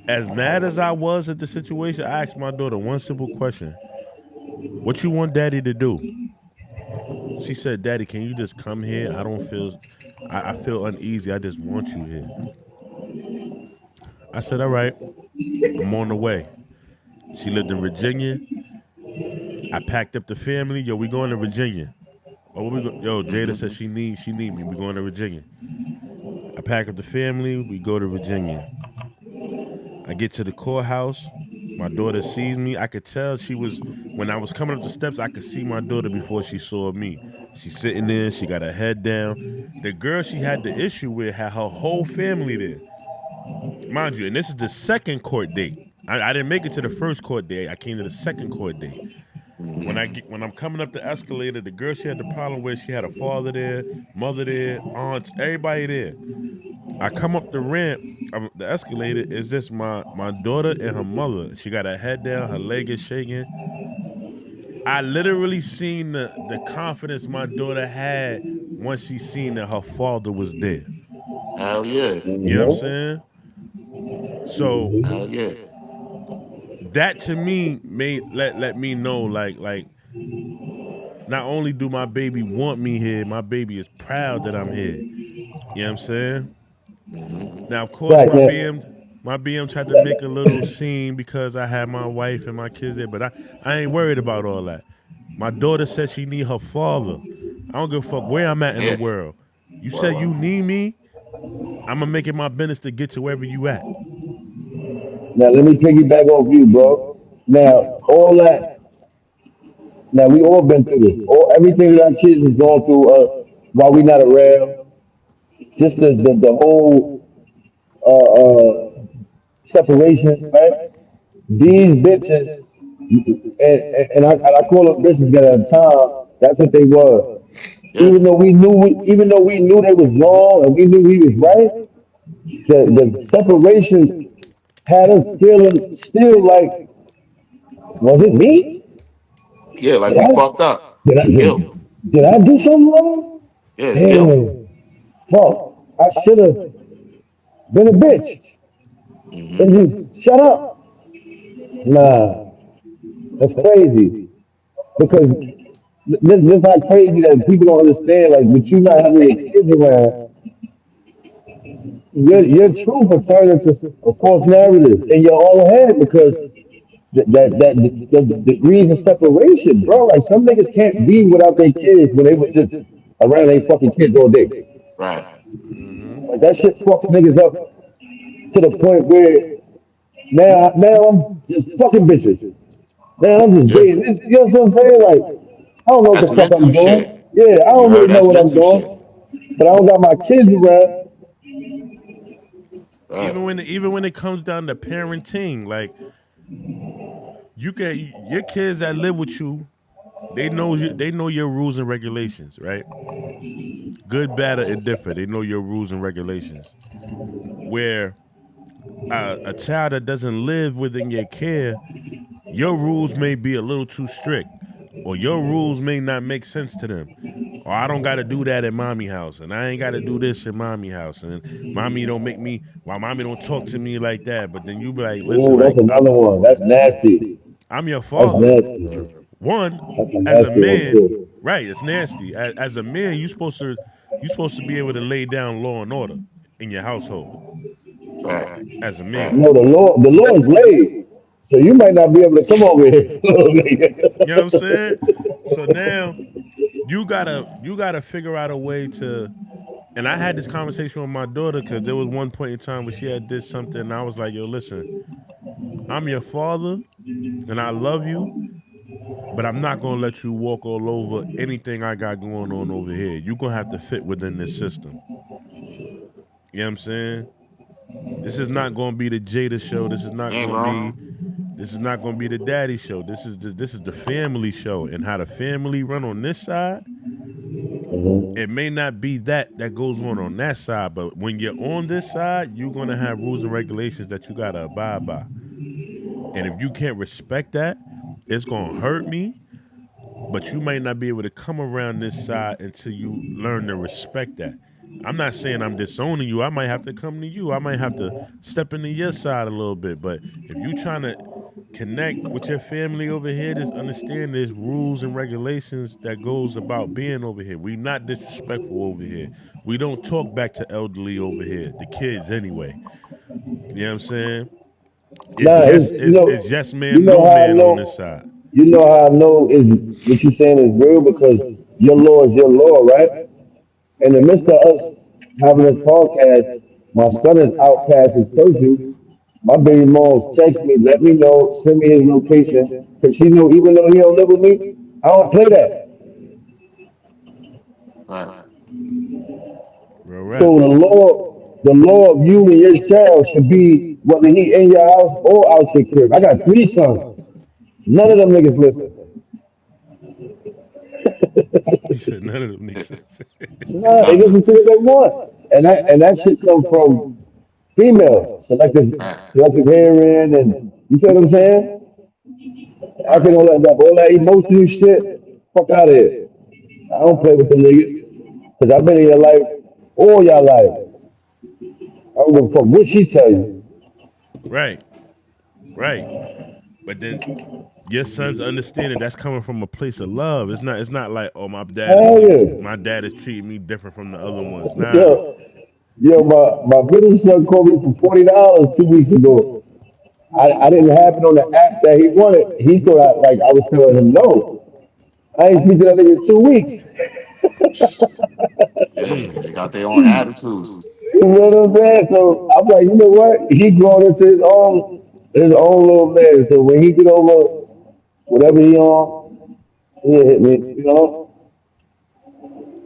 as mad as I was at the situation, I asked my daughter one simple question: what you want daddy to do? She said, "Daddy, can you just come here? I don't feel, I feel uneasy. I just want you here." I said, "All right, I'm on the way." She lived in Virginia. I packed up the family. Yo, we going to Virginia. Oh, what we go? Yo, Jada mm-hmm, said she need me. We going to Virginia. I pack up the family. We go to Virginia. I get to the courthouse. My daughter sees me. I could tell she was when I was coming up the steps. I could see my daughter before she saw me. She's sitting there. She got her head down. The girl she had the issue with had her whole family there, mind you. And this is the second court date. I didn't make it to the first court date. I came to the second court date. mm-hmm. When I'm coming up the escalator, the girl she had the problem with, she had a father there, mother there, aunts, everybody there. I come up the ramp, the escalator. Is this my daughter and her mother? She got her head down, her leg is shaking. I literally seen the confidence my daughter had once she seen that her father was there. Hell yeah, You know what I'm saying? So hell yeah, that to me made let me know like not only do my baby want me here, my baby is proud that I'm here. You know what I'm saying? mm-hmm. Now, of course, right, man. my BM tried to make a little scene because I had my wife and my kids there, but I ain't worried about all that. My daughter said she need her father. I don't give a fuck where I'm at in the Yeah, world. You said word. you need me, I'm gonna make it my business to get to wherever you at. Now let me piggyback off you, bro. Now all that. Now we all been through this. All everything that our kids is going through while we not around. Just the whole separation, right? These bitches, and I call them bitches that at the time, that's what they were. Yeah, Even though we knew they was wrong and we knew he was right, the separation had us feeling still like, was it me? yeah, like Did we I fucked up. did I Guilt. did, did I do something wrong? Yeah, it's guilt. Damn. fuck, I should have been a bitch and Mm-hmm. just shut up. Nah, that's crazy. Because this not crazy that people don't understand. Like, with you not having your kids around, your truth will turn into a false narrative in your own head because the degrees of separation, bro. Like, some niggas can't be without their kids when they was just around their fucking kids all day. Right. Mm-hmm. Like, that shit fucks niggas up to the point where now I'm just fucking bitches. Now I'm just Yeah. dating. You know what I'm saying? Like, I don't know what the That's fuck I'm mental doing. shit. Yeah, I You don't really heard? know That's what I'm mental doing, shit. but I don't got my kids around. Right. Even when it comes down to parenting, like you can your kids that live with you, they know your rules and regulations, right? Good, bad, or indifferent. They know your rules and regulations. Where a child that doesn't live within your care, your rules may be a little too strict, or your rules may not make sense to them. Or I don't got to do that at mommy house, and I ain't got to do this in mommy house, and mommy don't make me. Why mommy don't talk to me like that? But then you be like, listen, Ooh, that's like another one. That's nasty. I'm your That's father. nasty. One, That's a as a nasty one man, too. right? It's nasty. As a man, you supposed to be able to lay down law and order in your household Right. as a man. No, the law is laid, so you might not be able to come over here. You know what I'm saying? So now you gotta figure out a way to. And I had this conversation with my daughter because there was one point in time where she had did something, and I was like, "Yo, listen, I'm your father, and I love you, but I'm not gonna let you walk all over anything I got going on over here. You're gonna have to fit within this system." You know what I'm saying? This is not gonna be the Jada show. Hey, bro. This is not gonna be the daddy show. This is the family show, and how the family run on this side. Mhm. It may not be that goes on that side, but when you're on this side, you're gonna have rules and regulations that you gotta abide by. And if you can't respect that, it's gonna hurt me. But you might not be able to come around this side until you learn to respect that. I'm not saying I'm disowning you. I might have to come to you. I might have to step into your side a little bit. But if you trying to connect with your family over here, just understand there's rules and regulations that goes about being over here. We not disrespectful over here. We don't talk back to elderly over here, the kids anyway. You know what I'm saying? Nah, It's yes you man, know no how I man on this know, side. you know how I know is what you saying is real because your law is your law, right? In the midst of us having this podcast, my son is out past his curfew. My baby mom's text me, let me know, send me his location, because she know even though he don't live with me, I don't play that. Right. Real So rap. the law of you and your child should be whether he in your house or out your crib. I got three sons. None of them niggas listen. He said none of them niggas. Nah, they None of listen them. to what they want. And that shit come from females, Right. selective hearing, and you feel what I'm saying? Right. Acting all that emotional shit. Fuck out of here. I don't play with the niggas. Cause I've been in your life all your life. I don't give a fuck what she tell you. Right, right. But then your son's understanding that's coming from a place of love. It's not like, oh, Hell my yeah. dad is treating me different from the other ones. Nah. Yo, my middle son called me for $40 2 weeks ago. I didn't have it on the app that he wanted. He thought I was telling him no. I ain't speak to that nigga in 2 weeks. Yeah, these Mm. niggas got their own attitudes. You know what I'm saying? So I'm like, you know what? He grown into his own little man. So when he get over whatever he on, he'll hit me. You know?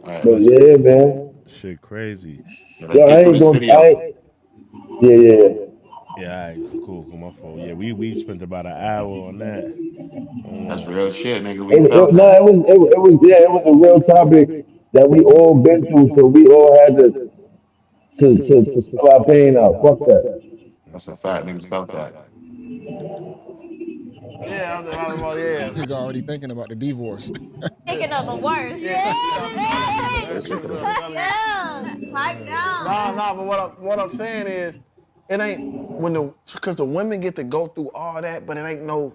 Right. But But yeah, man. shit crazy. Yeah, let's Yo, I get through ain't this gonna. I video. ain't. Yeah, yeah. Yeah, all right, cool, my fault. Yeah, we spent about an hour on that. That's Um, real shit, nigga. We It, felt no, that. it was yeah, it was a real topic that we all been through, so we all had to spill our pain out. Fuck that. That's a fact. Niggas felt that. Yeah, I'm yeah. Nigga already thinking about the divorce. Yeah, yeah, 'cause we talking about it, but that shit was Yeah. Nah, nah. But what I'm saying is, it ain't when because the women get to go through all that, but it ain't no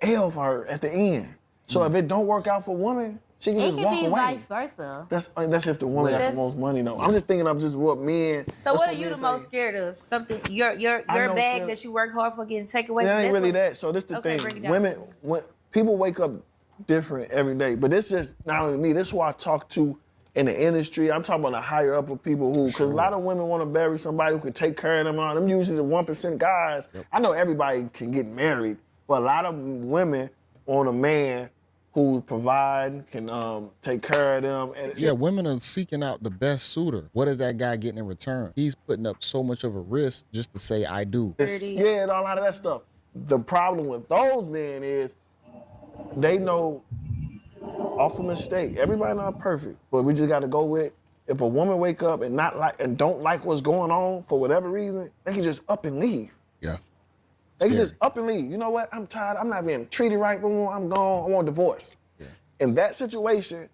L for her at the end. So if it don't work out for women, she can It just can walk be away. vice versa. That's if the woman got the That's- most money though. I'm just thinking of just what men. So That's what are what you men the say. most scared of? Something your I your know bag feel that you worked hard for getting taken away. it ain't That's really what. that. So this the Okay, break it thing. down to Women, me. when people wake up different every day, but this just not only me. This is who I talk to in the industry. I'm talking about the higher up of people who, because a lot of women want to marry somebody who can take care of them. All them usually the 1% guys. I know everybody can get married, but a lot of women want a man who provide, can take care of them. And Yeah, women are seeking out the best suitor. What is that guy getting in return? He's putting up so much of a risk just to say I do. yeah, and a lot of that stuff. The problem with those men is they know off a mistake. Everybody not perfect, but we just got to go with if a woman wake up and not like and don't like what's going on for whatever reason, they can just up and leave. Yeah. They can just up and leave. You know what? I'm tired. I'm not being treated right. I'm gone. I want a divorce. Yeah. In that situation,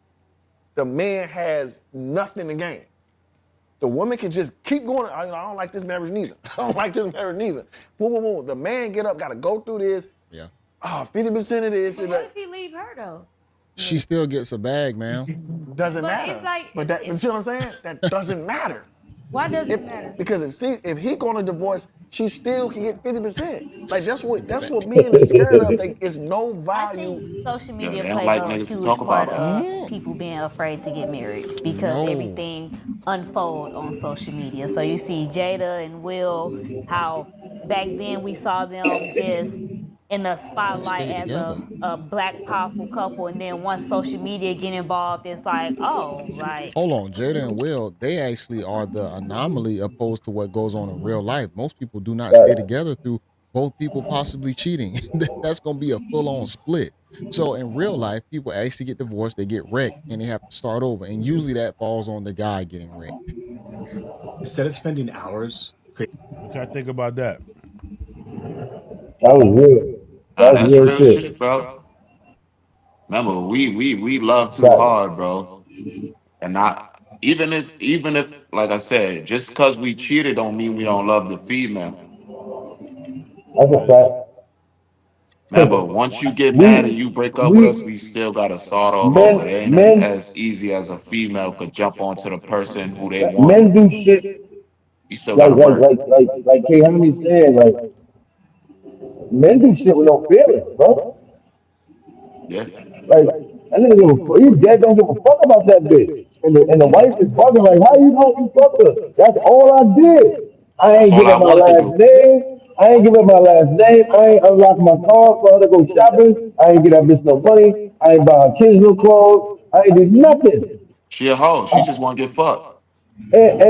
the man has nothing to gain. The woman can just keep going. I don't like this marriage neither. I don't like this marriage neither. Boom, boom, boom. The man get up, got to go through this. Yeah. 50% of this. But what if he leave her though? She still gets a bag, man. Doesn't But matter. it's like, but you see what I'm saying? That doesn't matter. Why does it matter? Because if he going to divorce, she still can get 50%. Like that's what men is scared of. It's no I value. think social Yeah, media they don't plays like a niggas to huge talk part about that. of people being afraid to get married because everything unfold on social media. So you see Jada and Will, how back then we saw them just in the spotlight Stay as together. a black powerful couple, and then once social media get involved, it's like, oh, like Hold on, Jada and Will, they actually are the anomaly opposed to what goes on in real life. Most people do not stay together through both people possibly cheating. That's going to be a full on split. So in real life, people actually get divorced, they get wrecked, and they have to start over. And usually that falls on the guy getting wrecked. What y'all think about that? That was real. Nah, That's that's real real shit. shit, bro. Remember, we love too hard, Facts. bro. And not even if like I said, just cause we cheated don't mean we don't love the female. That's a Right. fact. Remember, once you get mad and we you break up with us, we we still gotta start all over. It men ain't men as easy as a female could jump onto the person who they want. men do shit You still like gotta like work. like like like K. Honey said. Like men do shit with no feelings, bro. Yeah. Like I nigga give a fuck. You dead don't give a fuck about that bitch. And the wife is bugging like, how you fuck her? That's all I did. I That's ain't all give I up my wanted to last do. name. I ain't give up my last name. I ain't unlock my car for her to go shopping. I ain't get that bitch no money. I ain't buy her kids no clothes. I ain't did nothing. She a hoe. She just wanna get fucked. And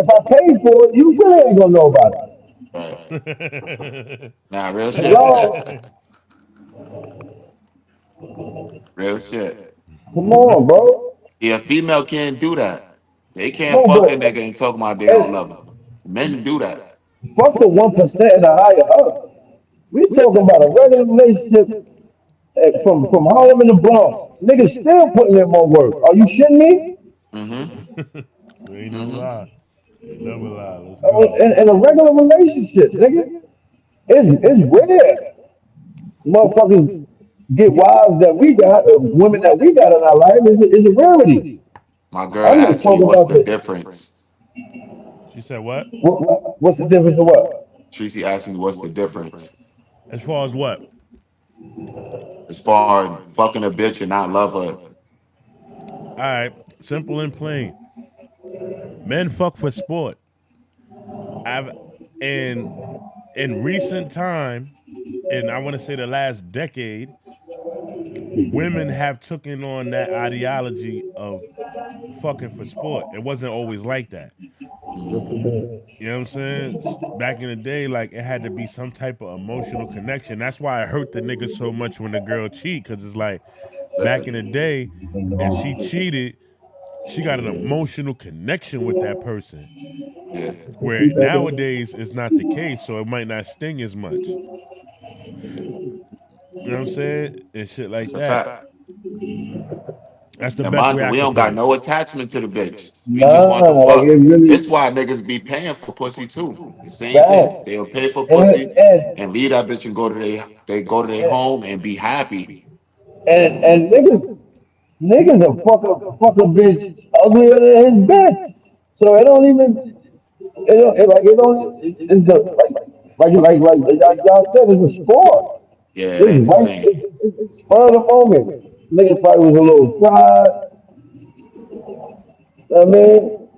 if I paid for it, you really ain't gonna know about it. Right. Nah, real But shit. y'all, Real shit. come on, bro. Yeah, a female can't do that. They can't No, fuck a but nigga and talk about they don't love and him. Men do that. fuck the 1% and the higher ups. We talking about a regular relationship from Harlem in the Bronx. Niggas still putting in more work. Are you shitting me? Mm-hmm. Ain't never Mm-hmm. lie. Ain't never lie. Let's go. In a regular relationship, nigga, it's rare. Motherfuckers get wives that we got, women that we got in our life. Is a rarity. My girl I'm just asked me talking what's about the the difference. She said what? what's the difference of what? Tracy asked me what's the difference As far as what? as far as fucking a bitch and not love her. All right. Simple and plain. Men fuck for sport. I've in in recent time, and I want to say the last decade, women have taken on that ideology of fucking for sport. It wasn't always like that. Yes, it is. You know what I'm saying? Back in the day, like it had to be some type of emotional connection. That's why it hurt the nigga so much when the girl cheat, because it's like back in the Listen, day, if she cheated, she got an emotional connection with that person. yeah, Where nowadays it's not the case, so it might not sting as much. You know what I'm saying? And shit like it's a that. fact. That's the And best mind way you, I we could don't put got it. no attachment to the bitch. We just want to Nah, like it fuck. This really why niggas be paying for pussy too. The same thing. bad. They'll pay for And pussy and and leave that bitch and go to they go to their and, home and be happy. and niggas will fuck a bitch uglier than his bitch. So it don't even it don't it's the like y'all said, it's a sport. Yeah, it It's ain't the right. same. It's spur of the moment. Nigga probably was a little fried. I mean,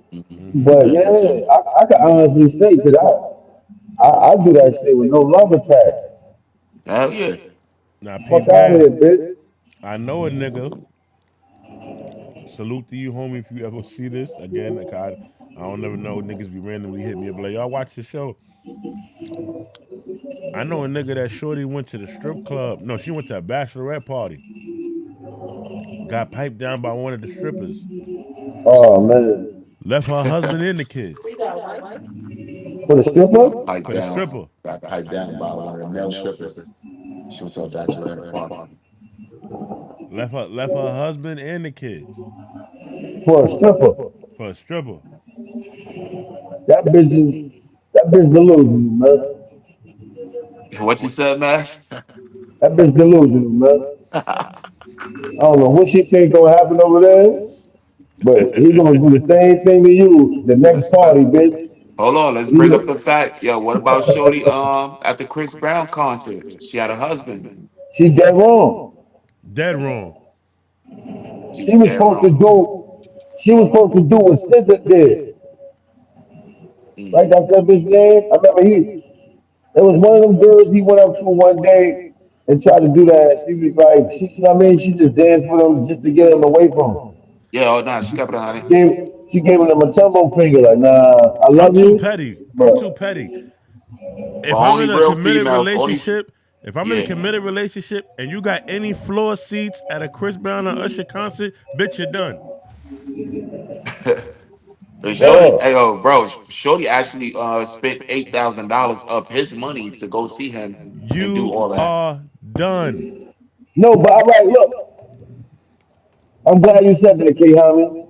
It but ain't the yeah, same. I can honestly say because I do that shit with no love attached. Hell yeah. Now, Fuck peep out of game. here, bitch. I know a nigga. Salute to you, homie, if you ever see this. Again, like I don't never know. Niggas be randomly hit me up like, y'all watch the show. I know a nigga that shorty went to the strip club. No, she went to a bachelorette party. Got piped down by one of the strippers. Oh man, Left her husband and the kids for the Got stripper. piped for the down. stripper. Got piped down by one of the male strippers. She went to a bachelorette party. Left her husband and the kids For a stripper. for a stripper. That bitch is that bitch delusional, man. What you said, man? That bitch delusional, man. I don't know what she think gonna happen over there, but he gonna do the same thing to you the next That's a party, fact. bitch. Hold on, let's bring up the fact. Yo, what about Shorty at the Chris Brown concert? She had a husband. She dead wrong. Dead wrong. She She was was dead supposed to wrong. do. She was supposed to do what SZA did. Right, Hmm. that's that bitch name. I remember it was one of them girls he went up to one day and tried to do that. She was like, you know what I mean? She just danced with him just to get him away from him. Yeah, oh nah, she kept it on it. She gave him a tumble finger, like, nah, I I'm love too you, petty. I'm but too petty. But If I'm only in a real committed females, relationship, if I'm in a yeah. committed relationship and you got any floor seats at a Chris Brown or Usher concert, bitch, you're done. But Shorty, yeah. hey yo, bro, Shorty actually spent $8,000 of his money to go see him and do You all that. are done. No, but all right, look, I'm glad you said that, K. Homie.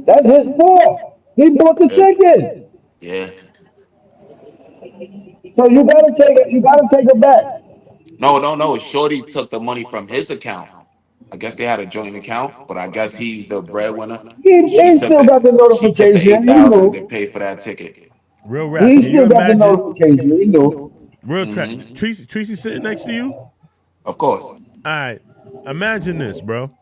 That's his fault. He bought the Yeah, ticket. yeah. So you gotta take it back. No, no, no. Shorty took the money from his account. I guess they had a joint account, but I guess he's the breadwinner. She He took still the got the she took the notification. eight He thousand to knew. pay for that ticket. Real rap. He Can you still got the imagine? notification. He knew. Real trap. Hmm. Tracy sitting next to you. Of course. All right. Imagine this, bro.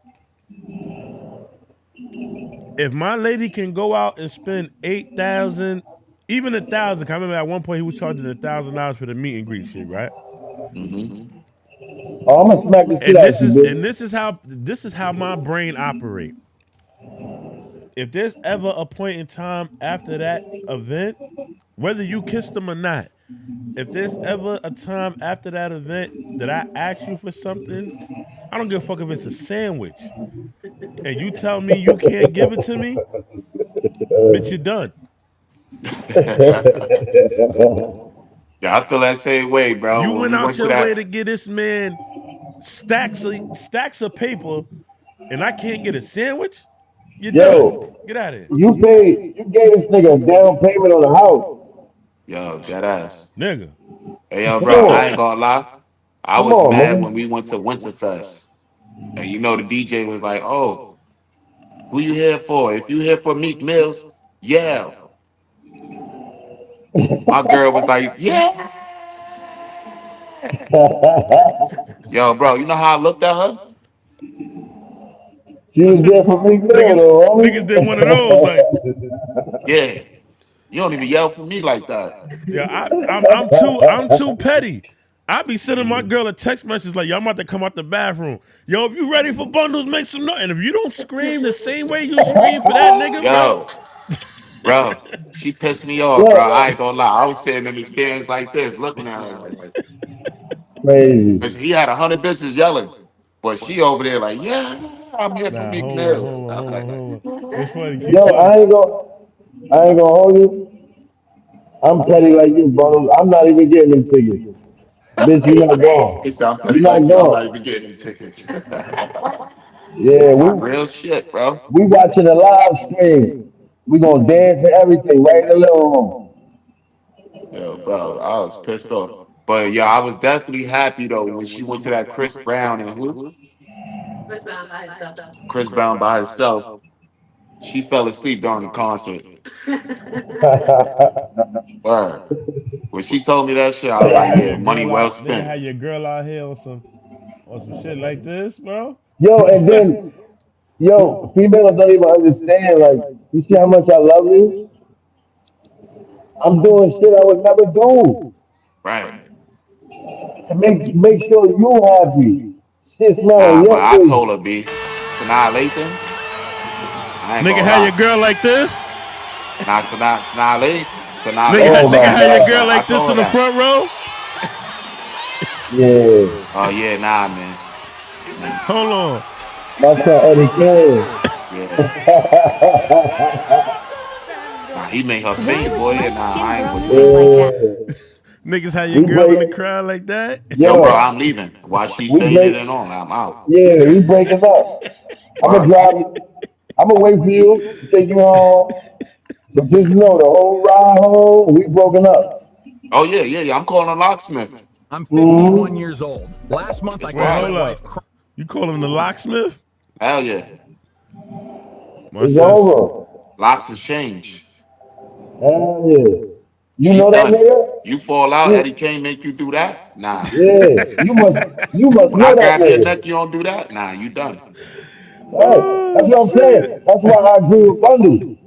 If my lady can go out and spend 8,000, even 1,000. I remember at one point he was charging $1,000 for the meet and greet shit, right? Hmm. Oh, I'm gonna smack the shit And out this you, is and bitch. this is how my brain operate. If there's ever a point in time after that event, whether you kissed them or not, if there's ever a time after that event that I ask you for something, I don't give a fuck if it's a sandwich, and you tell me you can't give it to me, bitch, you're done. Yeah, I feel that same way, You bro. When went we out went to your way that, to get this man stacks of paper, and I can't get a sandwich. You're done. Yo, Get out of here, you gave this nigga a down payment on the house. yo, dead ass. nigga. Hey, yo, Come bro, I ain't on, gonna lie. I come was on, mad man. when we went to Winterfest, and the DJ was like, "Oh, who you here for? If you here for Meek Mills, yeah." My girl was like, "Yeah." Yo, bro, you know how I looked at her? She was there for Big Bill, niggas, though, niggas did one of those. Like, homie. Yeah. You don't even yell for me like that. yeah, I'm too petty. I be sending my girl a text message like, "Yo, I'm about to come out the bathroom. Yo, if you ready for bundles, make some noise." And if you don't scream the same way you scream for that nigga, bro, Yo, bro, she pissed me off, bro. I ain't Yo, gonna lie. I was sitting in the stairs like this, looking at her like, crazy. 'cause he had 100 bitches yelling, but she over there like, yeah, I'm here for nah, Meek hold on, Mills. hold on, I'm hold on, like, hold on. It's funny. Keep Yo, talking. I ain't gonna hold you. I'm petty like you, bro. I'm not even getting them tickets. Bitch, you not he going. said, I'm You petty not like you. I'm not going. even getting them tickets. Yeah, Nah, real shit, bro. we watching a live stream. We gonna dance and everything right in the living room. Yo, bro, I was pissed off. But yeah, I was definitely happy though when she went to that Chris Brown and who? Chris Brown by herself. She fell asleep during the concert. Word. When she told me that shit, I was Nigga like, had yeah, your money girl well out. Nigga spent. had your girl out here on some shit like this, bro. Yo, and then females don't even understand. Like, you see how much I love you? I'm doing shit I would never do Right. to make sure you happy. Shit's not on Nah, but your I face. told her, B, Sanaa Lathan's, I ain't Nigga gonna had your lie. girl like this. Nah, Sanaa Oh Lathan's my Nigga got me had your like girl god. that. I like this told in her the that. front row. Yeah. Oh yeah, nah, man. Nah, Hold on. My son Eddie King. yeah. Nah, he made her Why faint, does boy. light Nah, skinned I ain't girl gonna do move that. like that? Yeah. Niggas had your We girl in break the crowd like that. Yo, bro, yo, I'm leaving. While she we break fainted and all, I'm out. yeah, we breaking up. I'ma Word. drive you. I'ma wait for you to take you home. But just know the whole ride home, we broken up. Oh yeah, yeah, yeah. I'm calling a locksmith. Mm-hmm. It's Wait, word. hold up. You calling the locksmith? Hell yeah. My It's sis. over. Locks is change. Hell yeah. You She know that done. nigga? You fall out, Eddie You can't make you do that? Nah. yeah. You must When I know that grab your nigga. neck, you don't do that? Nah, you done. Right. That's Oh what I'm saying. shit. That's why I agree with Bundy.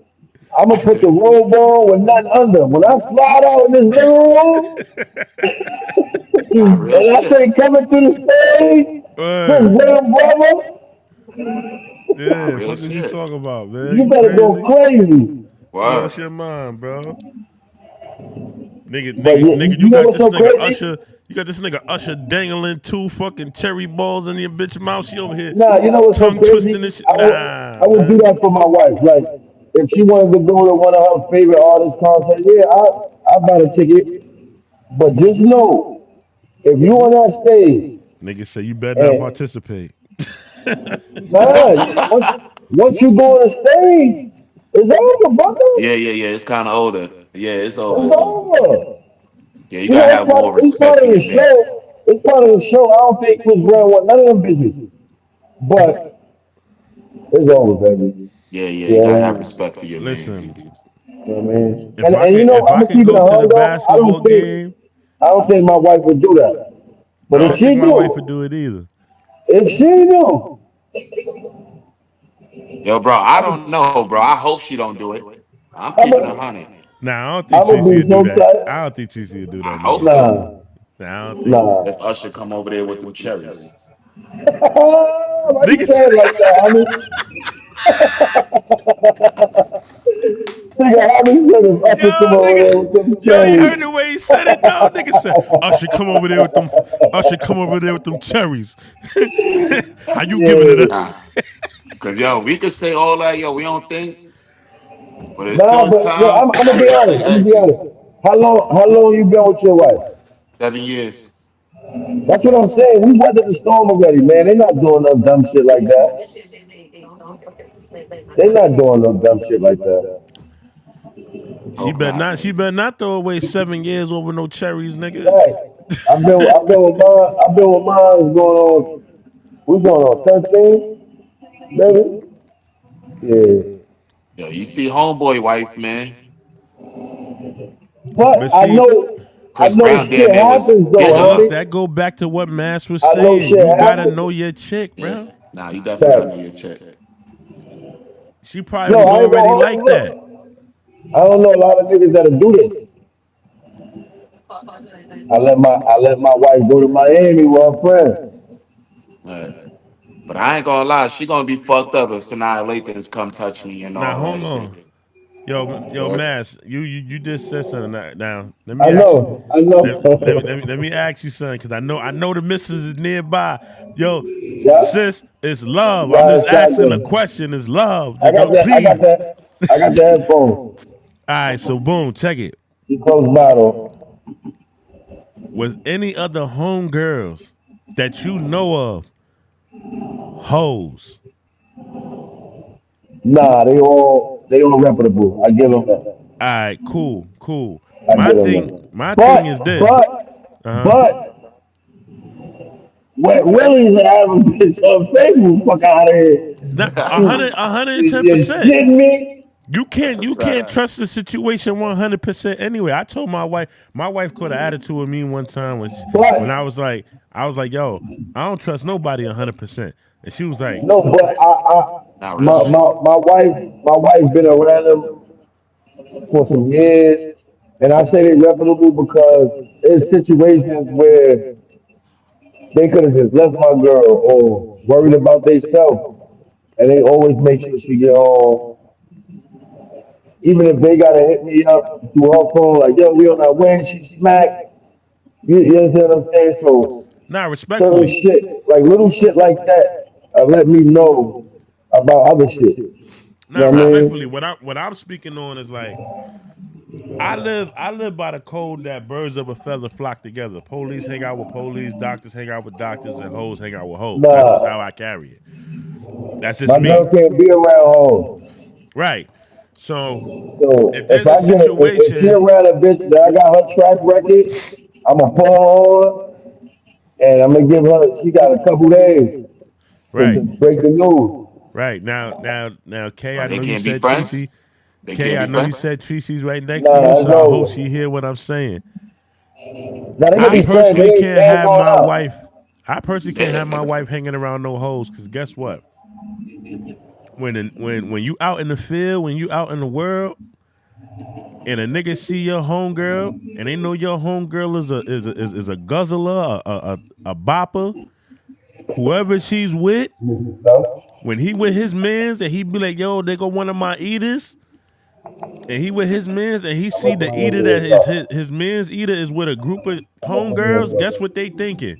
I'ma put the robe on with nothing under. When I slide out in this living room Nah, real and I shit. say coming to the stage, Chris Word. Brown brother, Nah, Yeah, real fuck is you shit. talking about, man? you You better go crazy? crazy. You Word. lost your mind, bro. Nigga, But nigga, yeah, nigga, you you know got what's this so nigga crazy? Usher. You got this nigga Usher dangling two fucking cherry balls in your bitch mouth. She over here Nah, you know what's so tongue twisting crazy? this shit. I would Nah, I would do man. that for my wife. Like if she wanted to go to one of her favorite artists' concerts, yeah, I buy the ticket. But just know, if you on that stage Nigga say you better not and participate. nah, once you go on the stage, it's over, Yeah, brother. yeah, yeah. It's kind of older. Yeah, it's over. It's So over. yeah, you You gotta know, have more it's respect part for of the your man. show. It's part of the show. I don't think Chris Brown want none of them business. But it's over, baby. Yeah, yeah. You You know gotta what I have mean? respect for your man, Listen, beauty. You know what I mean? if I And could you know, if I'm I gonna could keep it go a to the hundred though. basketball game, I don't think my wife would do that. But I if don't she think my wife would do, do it either. if she do, Yo, bro, I I'm, don't know, bro. I hope she don't do it. I'm I'm, keeping it 100. Nah, I don't think I'm gonna Tracy be would do so that. tight. I don't think Tracy would do I that, hope nigga. so. Nah, Nah, I don't think. nah. If Usher come over there with them cherries. Why you Niggas, say it like that, honey? Nigga, honey said if Usher come yo, over there nigga, with them yo, you cherries. heard the way he said it though? Nigga said, Usher come over there with them. Usher come over there with them cherries. How you giving it Yeah. up? Nah. Cause yo, we could say all that, yo, we don't think, but until Nah, it's but yo, time, I'm gonna I be gotta honest. say I'm gonna be everything. honest. How long you been with your wife? 7 years. That's what I'm saying. We weathered the storm already, man. They not doing no dumb shit like that. They not doing no dumb shit like that. She Hope better not, not. She man. better not throw away 7 years over no cherries, nigga. Right. I've been with mine going on. We going on 13, baby. Yeah. Yo, you see homeboy wife, man. But But I see, know, I Chris know Brown damn shit near was happens though, getting yo, look, her. homie. that go back to what Mass was I know saying. shit You gotta happens. know your chick, Yeah. bro. Nah, you definitely gotta know Facts. your check. She probably Yo, was I ain't gonna already hold you. like that. Look, I don't know a lot of niggas that'll do this. I let my wife go to Miami with her friend. Right. But I ain't gonna lie, she gonna be fucked up if Sanaa Lathan's come touch me and Now all that hold shit. on, yo, What? Mass, you just said something. Now let I me ask you. know, I know. Let me ask you something because I know the missus is nearby. Yo, Yeah, sis, it's love. I'm nah, just it's not asking a good. question. It's love. I got Don't that. I got please. that. I got the headphones. All right, so boom, check it. She close bottle. Was any other home girls that you know of hoes? Nah, they all reputable. I give them that. All right, cool, cool. I give them that. My thing is But this. Uh huh. but what Willie's having bitch on Facebook? Fuck out of here. Not You, a hundred and ten you percent. shitting me? That's a You can't fact. trust the situation 100% anyway. I told my wife caught an attitude with me one time when But I was like, yo, I don't trust nobody 100%. And she was like, no, but Not real shit. my wife been around them for some years, and I say they reputable because there's situations where they could have just left my girl or worried about themselves, and they always make sure she get home. Even if they gotta hit me up through her phone, like, yo, we on our way, she smacked. You understand what I'm saying? So nah, certain respectfully. shit, like little shit like that, let me know about other shit. You Nah, know what I Right. respectfully. mean? What I'm speaking on is like I live by the code that birds of a feather flock together. Police hang out with police, doctors hang out with doctors, and hoes hang out with hoes. That's just how Nah, I carry it. That's just my me. girl can't be around home. Right. So So if if there's a if she situation, around a bitch that I got her track record, I'ma pull her on and I'm gonna give her. She got a couple days to right. break the news. Right. Now Kay, But I they know you can't be said friends. Tracy. They Kay, can't I be know you friends. said Tracy's right next to you, Nah, it's so I hope she over. hear what I'm saying. Now they can I be friends. personally can't They ain't have going my out. wife. I personally can't have Shit, my nigga. wife hanging around no hoes, because guess what? When you out in the field, when you out in the world, and a nigga see your homegirl, and they know your homegirl is a guzzler, a bopper, whoever she's with, No? when he with his mans, and he be like, yo, they go one of my eaters, and he with his mans, and he see the eater that is his man's eater is with a group of homegirls, guess what they thinking?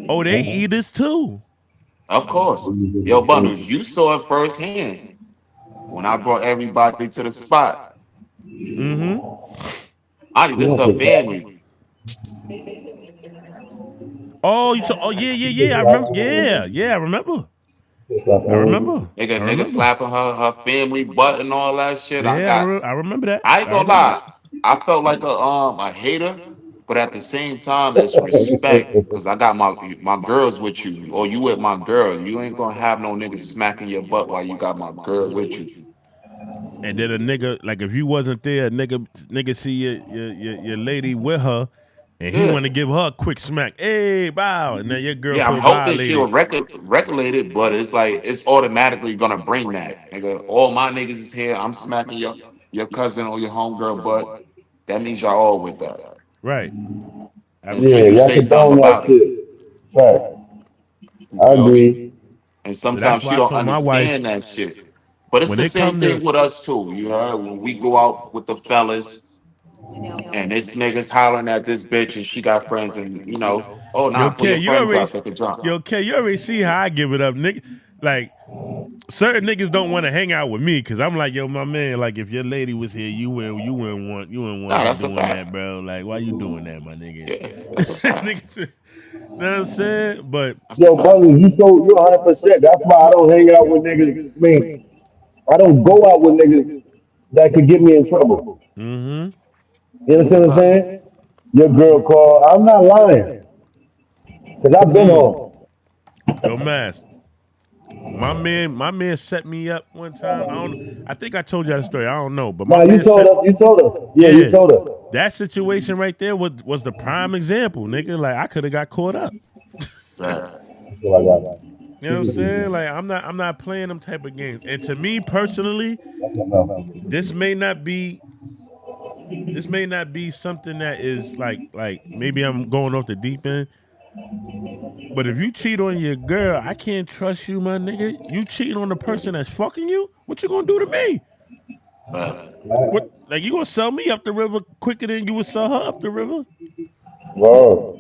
Oh, they eaters too. Of course. Yo, Bundles, you saw it firsthand when I brought everybody to the spot. Mm-hmm. I this her family. Oh yeah, yeah, yeah. I remember. Yeah, yeah. I remember. I remember. I Nigga remember. slapping her family butt and all that shit. Yeah, I remember that. I ain't I gonna remember that. lie. I felt like a hater, but at the same time, it's respect because I got my girls with you, or you with my girl. You ain't gonna have no niggas smacking your butt while you got my girl with you. And then a nigga, like if you wasn't there, nigga see your lady with her, and he Yeah, want to give her a quick smack. Hey, bow, and then your girl yeah. I'm feel hoping she'll violated. regulate it, but it's like it's automatically gonna bring that. Nigga, all my niggas is here. I'm smacking your cousin or your homegirl butt. That means y'all all with that Right. until Yeah, you y'all say something condone that about it. shit. Right. You I feel me? agree. And So that's sometimes why she I don't told my wife understand that shit. But it's when the it same come thing to with us too. You know, when we go out with the fellas and this nigga's hollering at this bitch and she got friends and oh nah, yo pull K, your friends up at the jump. You already see how I give it up, nigga. Like certain niggas don't want to hang out with me because I'm like, yo, my man, like if your lady was here, you wouldn't want Nah, her that's a doing that, fact. bro. Like, why you doing that, my nigga? Yeah, that's a fact. Niggas, you know what I'm saying? But That's a Yo, fact. brother, you 100%. That's why I don't hang out with niggas. I mean, I don't go out with niggas that could get me in trouble. mm-hmm. You That's a understand what I'm fact. saying? Your girl called. I'm not lying. Because I've been Mm. home. Yo, Mass. My man set me up one time. I think I told you that story. I don't know. But my Nah, you man told set us. You told us. Yeah, you yeah. told us. That situation right there was the prime example, nigga. Like I could have got caught up. Right. That's what I got. You know what I'm saying? Like I'm not playing them type of games. And to me personally, That's enough. this may not be something that is like maybe I'm going off the deep end. But if you cheat on your girl, I can't trust you, my nigga. You cheating on the person that's fucking you? What you gonna do to me? Right. What like you gonna sell me up the river quicker than you would sell her up the river? Word.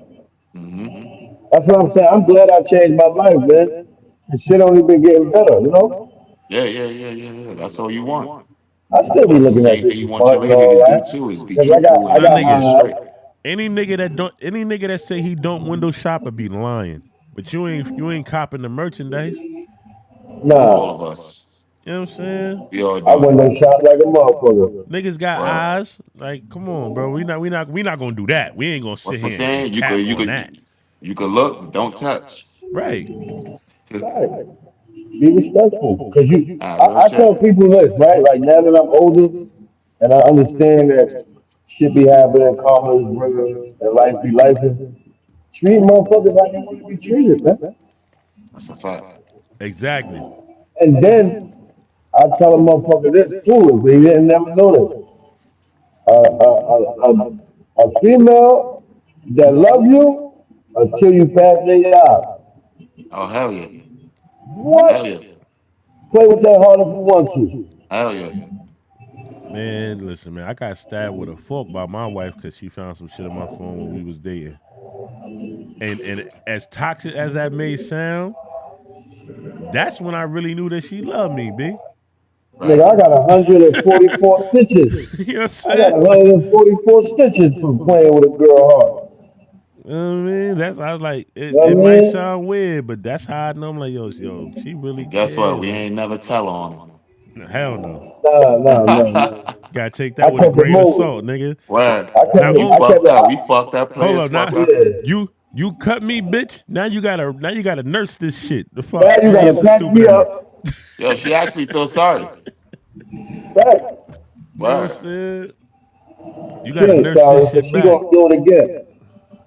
Mm-hmm. That's what I'm saying. I'm glad I changed my life, man. The shit only been getting better, you know? Yeah. That's all you want. I still And be that's the looking at same thing you bitches want your butt and lady to all do that. too, is be Because truthful I and My got get nigga, straight. my any nigga that say he don't window shop or be lying. But you ain't copping the merchandise. All Nah, of us. You know what I'm saying? We all I do went it. and shot like a motherfucker. Niggas got Word. eyes. Like, come on, bro. We not gonna do that. We ain't gonna sit What's the here and saying? You cap could you on that. could you could look, but don't touch. Right. Right. Be respectful. Cause Real I tell shit. people this, right? Like now that I'm older and I understand that shit be happening, karma is real, and life be life. Treat motherfuckers like they want to be treated, man. That's a fact. Exactly. And then I tell a motherfucker this too, if they didn't never know this. A female that love you until you pass their eye. Oh hell yeah. Hell What? yeah. Play with that heart if you want to. Hell yeah. Man, listen, man. I got stabbed with a fork by my wife because she found some shit on my phone when we was dating. And as toxic as that may sound, that's when I really knew that she loved me, B. Right. Nigga, I got 144 stitches. You know what I'm I got saying? Like, 144 stitches from playing with a girl heart. you know what I mean? That's I was like, You know it what I might mean? sound weird, but that's how I know. I'm like, yo, she really And guess what? cared. We Like, ain't never tell on hell no. Nah. Gotta take I that with a kept it grain of moving. salt, nigga. Word. Now, You oh, I kept fucked it. up. We fucked up. hold Players up, now fucked up. Yeah. you cut me, bitch. Now you gotta nurse this shit. The Now fuck, you man, you're gotta so pack stupid me at her. up. Yo, she actually feels sorry. Right. You know what I'm Word. saying? You She gotta ain't nurse this sorry, but shit she back. gonna do it again.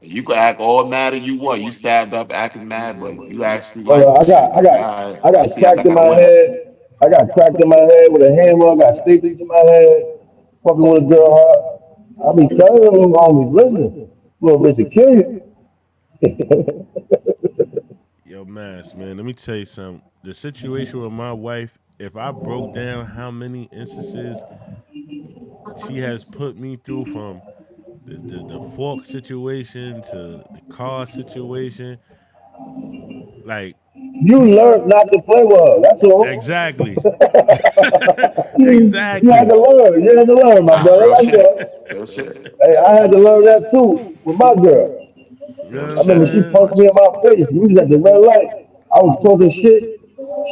You could act all mad as you want. You stabbed up acting mad, but you actually Well, like the shit. Like, all right, I I got see I cracked in got a my winner. head. I got cracked in my head with a hammer. I got staples in my head. Fucking with a girl heart. I be telling them homies, listen, little bitch will kill you. Yo, man, let me tell you something. The situation with my wife, if I broke down how many instances she has put me through from the fork situation to the car situation, like You learned not to play with her. That's all. exactly. You had Exactly. to learn. You had to learn, my brother. Real Like shit. that. Real shit. Hey, I had to learn that too with my girl. You know Real what I I'm remember shit. she saying? punched me in my face. We was at the red light. I was talking shit.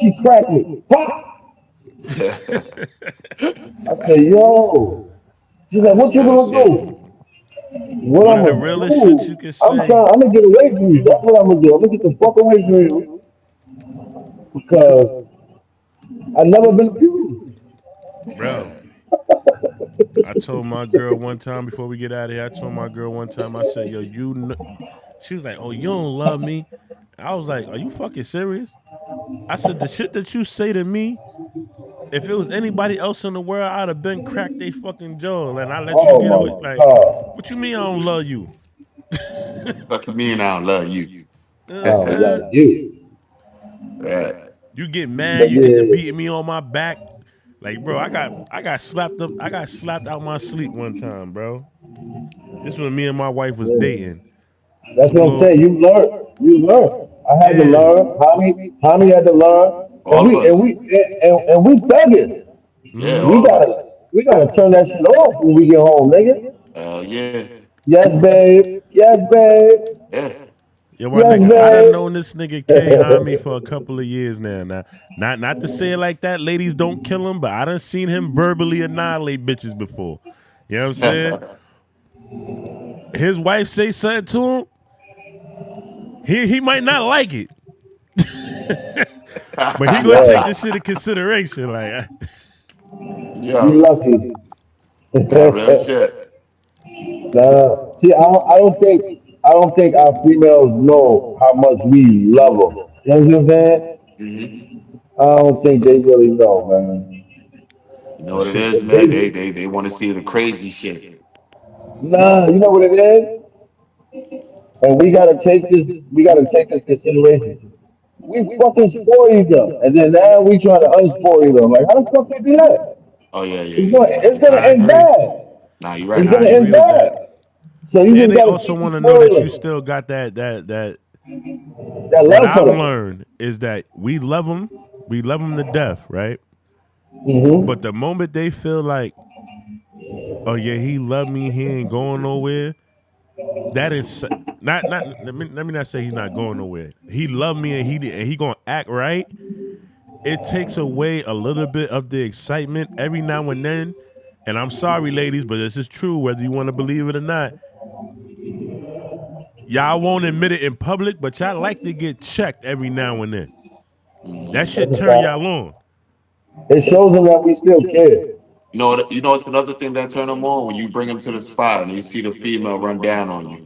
She cracked me. Pop! I said, yo. She's like, That's what you real gonna shit. do? What One I'm of the gonna realest shits you do? can say, I'm gonna get away from you. That's what I'm gonna do. I'm gonna get the fuck away from you because I've never been abused. bro. I told my girl one time before we get out of here. I told my girl one time. I said, "Yo, you." She was like, "Oh, you don't love me." I was like, "Are you fucking serious?" I said, "The shit that you say to me, if it was anybody else in the world, I'd have been cracked they fucking jaw, and I let you Oh get away. my Like, god. what you mean I don't love you? Fuck me and I don't love you. You know what I I'm don't saying? love you. Right. You get mad, But you get to yeah, beating me on my back. Like, bro, I got slapped up. I got slapped out my sleep one time, bro. This when me and my wife was yeah. dating. That's Some what I'm little, saying. You learn. You learn. I had to yeah. learn. Tommy had to learn. And All of we and we us. and we thugging. Yeah, Mm-hmm. We all of gotta us. we gotta turn that shit off when we get home, nigga. Yeah. Yes, babe. Yes, babe. Yeah. Yo, my Yes, nigga, I done known babe. this nigga K on me for a couple of years now. Now, not to say it like that, ladies don't kill him, but I done seen him verbally annihilate bitches before. You know what I'm saying? His wife say something to him, he might not like it, but he gonna take Yeah. this shit in consideration. Like, You Yo. lucky. Real shit. Nah. See, I don't think our females know how much we love them. You know what I'm saying? Hmm. I don't think they really know, man. You know but what it shit, is, man? They want to see the crazy shit. Nah, you know what it is? And we gotta take this consideration. We fucking spoiled them. And then now we trying to unspoil them. Like, how the fuck they do that? Oh yeah, yeah, yeah. You right. It's You gonna can't I do end that. agree. bad. Nah, you're It's right. You I gonna can't end agree do with that. that. bad. So you And just they gotta also keep want to know that you spoiling still got that. that What love for I've them. learned is that we love them to death, right? But Mm-hmm. the moment they feel like, oh yeah, he love me, he ain't going nowhere. That is not let me not say he's not going nowhere. He love me and he gonna act right. it takes away a little bit of the excitement every now and then. And I'm sorry, ladies, but this is true, whether you want to believe it or not. Y'all won't admit it in public, but y'all like to get checked every now and then. That Hmm. shit That's a turn fact. y'all on. It shows them that we still care. It's another thing that turn them on when you bring them to the spot and you see the female run down on you.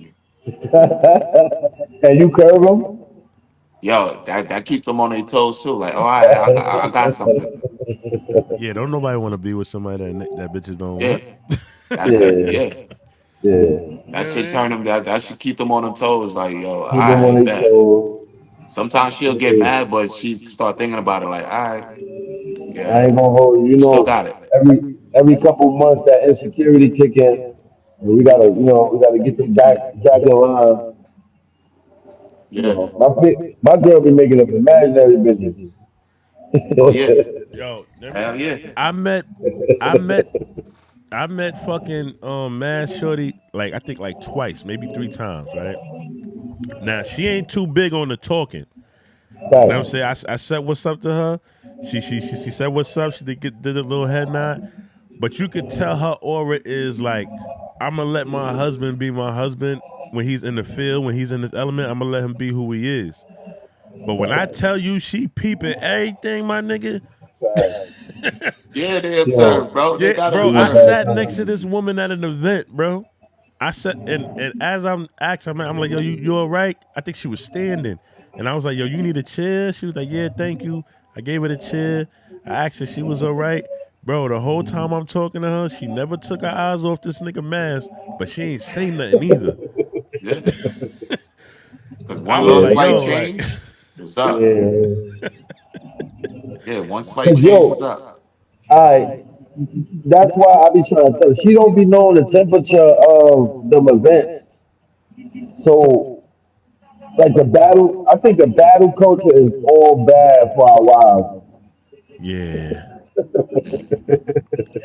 And you curve them. Yo, that keep them on their toes too. Like, oh, I got something. Yeah, don't nobody want to be with somebody that bitches don't Yeah, want. Yeah, yeah. yeah. You That know what I should mean? turn them. That should keep them on them toes. Like, yo, Keep them on I their bet. toes. Sometimes she'll get Yeah. mad, but she start thinking about it. Like, all right, I yeah, ain't gonna hold you. You you still know, got it. every couple months that insecurity kick in, and we gotta get them back in line. You Yeah. know, my girl be making up imaginary bitches. Oh yeah. Yo, let me. Hell yeah. I met, I met, I met fucking Mad Shorty like I think like twice, maybe three times, right? Now she ain't too big on the talking. Now I'm Facts. saying I said what's up to her. She said what's up. She did a little head nod, but you could tell her aura is like I'm gonna let my husband be my husband when he's in the field, when he's in his element. I'm gonna let him be who he is. But when I tell you she peeping everything, my nigga, Facts. Yeah, they You observe, know, bro. They yeah, gotta bro, she was I observe. sat bad next to time. this woman at an event, bro. I said, and as I'm asking, I'm like, yo, you all right? I think she was standing, and I was like, yo, you need a chair? She was like, yeah, thank you. I gave her the chair. I asked her, she was all right, bro. The whole time I'm talking to her, she never took her eyes off this nigga mask, but she ain't say nothing either. Yeah, because I one was little Yeah, like, slight yo, like, change is up. yeah. Yeah, one slight Cause change is yo, up. I that's why I be trying to tell her. She don't be knowing the temperature of them events. So like the battle, I think the battle culture is all bad for our wives. yeah. Yeah.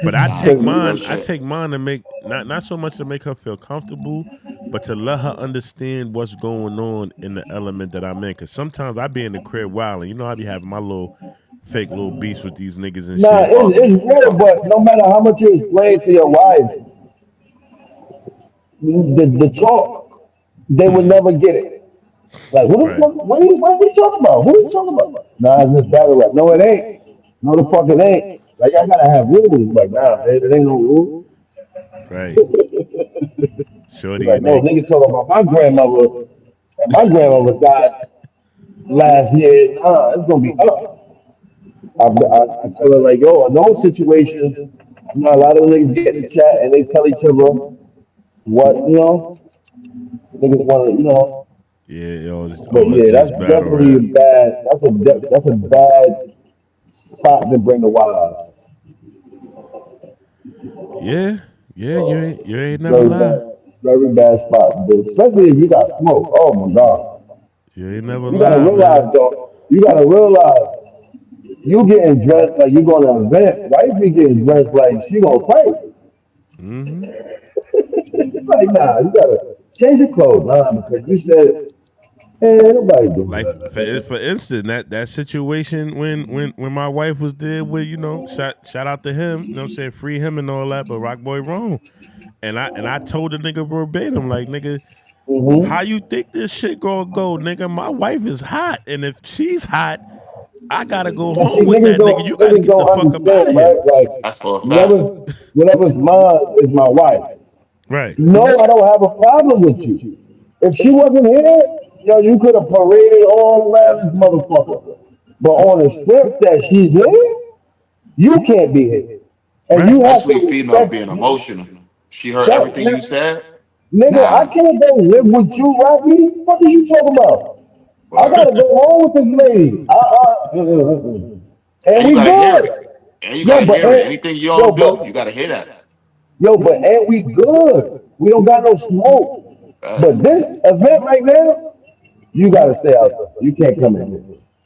But I Nah, take real mine. I shit. take mine to make not so much to make her feel comfortable, but to let her understand what's going on in the element that I'm in. Cause sometimes I be in the crib wilding. You know, I be having my little fake little beats with these niggas and Nah, shit. Oh, it's real, oh, but no matter how much you explain to your wife, the talk, they would Mm-hmm. never get it. Like, what the Right. fuck? What are you talking about? Who are you talking about? Nah, it's just battle rap. No, it ain't. No, the fuck it ain't. Like, I gotta have rules. Like, nah, it ain't no rule. Right. He's Shorty like, and no, they. niggas talking about my grandmother, and my grandmother died last year. Nah, it's gonna be up. I tell her, like, yo, in those situations, you know, a lot of niggas get in the chat and they tell each other what, niggas want to, Yeah. but It's yeah, that's just battle definitely a rap. bad, that's a bad spot to bring the wives. Yeah. Yeah. You ain't never Very lie. bad, very bad spot, but especially if you got smoke. Oh my God. You ain't never You gotta lie, realize man. though, you gotta realize you getting dressed like you going to an event. Wife be getting dressed like she gonna fight. Mm-hmm. Like, nah, you gotta change your clothes, nah, because you said, hey, ain't nobody doing Like that. for instance, that situation when my wife was there with shout out to him, you know what I'm saying, free him and all that, but Rock Boy wrong. And I told the nigga verbatim, like, nigga, how Mm-hmm. you think this shit gonna go, nigga? My wife is hot, and if she's hot, I gotta go And see, home with that nigga. You gotta niggas get the don't fuck up out understand, of right? here. Like, that's for a fact. whatever's mine is my wife. Right, No, I don't have a problem with you. If she wasn't here, you could have paraded all around this motherfucker. But on the strip that she's here, you can't be here. And right, you have Especially to females respect being emotional. She heard that. everything you said. Nigga, I Nah, can't go live with you, Rocky. What are you talking about? I word. gotta go home with this lady. And And you we gotta hear good. it. And you Yo, gotta but hear it. ain't, Anything you yo, don't do, you but gotta hear that. but ain't we good? We don't got no smoke. Right. But this event right now, you gotta stay outside. You can't come in here.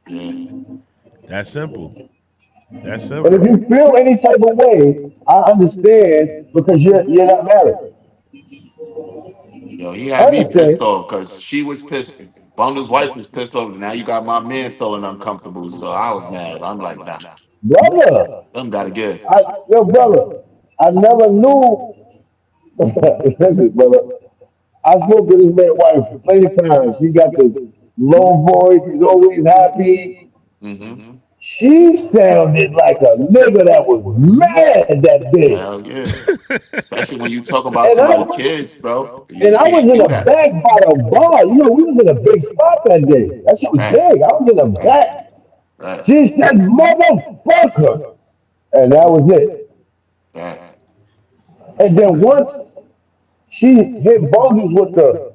Yeah. that's simple. That's And if simple. you feel any type of way, I understand because you're not married. Yo, he I had me understand. pissed off because she was pissed. Bunder's wife was pissed off. Now you got my man feeling uncomfortable. So I was mad. I'm like, nah, Brother, something gotta give. yo, brother, I never knew. Listen, brother, I spoke to this man's wife plenty times. He got the low voice. He's always happy. Mm-hmm. She sounded like a nigga that was mad that day. Hell yeah. Especially when you talk about And I somebody kids, bro. You and I was can't in do the that. back by the bar. You know, we was in a big spot that day. That shit was Right. big. I was in the Right. back. Right. She said, motherfucker. And that was it. Right. And then once she hit bogus with the,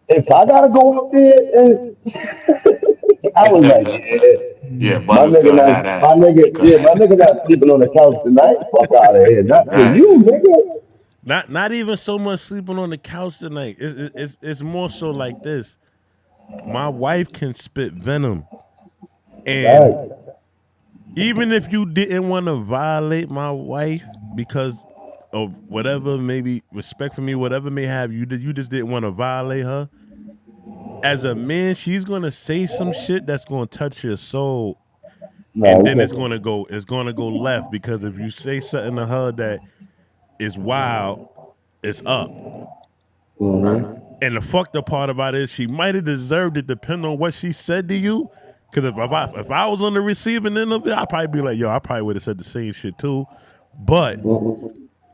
if I gotta go up there, and I was like, yeah, Yeah, Bunder's gonna have that. Because my nigga not sleeping on the couch tonight. Fuck out of here. Not for right. you, nigga. Not even so much sleeping on the couch tonight. It's more so like this. My wife can spit venom, and Right. even if you didn't want to violate my wife because of whatever, maybe respect for me, whatever may have you just didn't want to violate her. As a man, she's gonna say some shit that's gonna touch your soul, No, and we then can't. it's gonna go left because if you say something to her that is wild, it's up. Right. Mm-hmm. And the fucked up part about it is she might have deserved it depending on what she said to you. Cause if I was on the receiving end of it, I'd probably be like, yo, I probably would have said the same shit too. But Mm-hmm.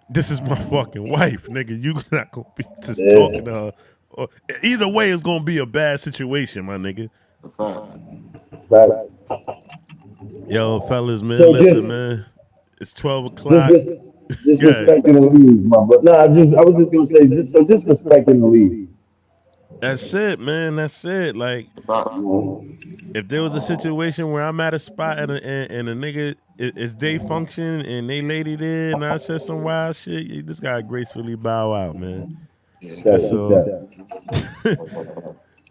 this is my fucking wife, nigga. You not gonna be just Yeah. talking to her. Either way, it's gonna be a bad situation, my nigga. The fact. Right. Yo, fellas, man, So listen, man. It's 12 just, o'clock. just, just Good. respecting the lead, my brother. No, I was just gonna say, just respecting the lead. That's it, man. That's it. Like, But if there was a situation where I'm at a spot and a nigga it's day function and they lady there and I said some wild shit, you just gotta gracefully bow out, man. yeah. That's That, all. that.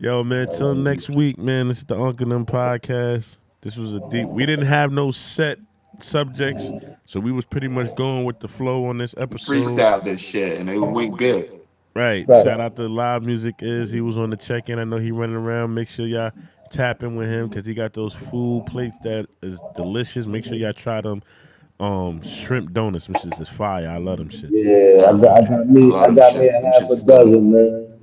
Yo, man, till next week, man. This is the Uncle Them podcast. This was a deep. We didn't have no set subjects, so we was pretty much going with the flow on this We episode. freestyled this shit and it went good. Right. Right. Shout out to Live Music is. He was on the check-in. I know he running around. Make sure y'all tap in with him because he got those food plates that is delicious. Make sure y'all try them shrimp donuts, which is fire. I love them shits. Yeah, Hell yeah. I love I them got me a shits. Them half a shits is good. dozen, man.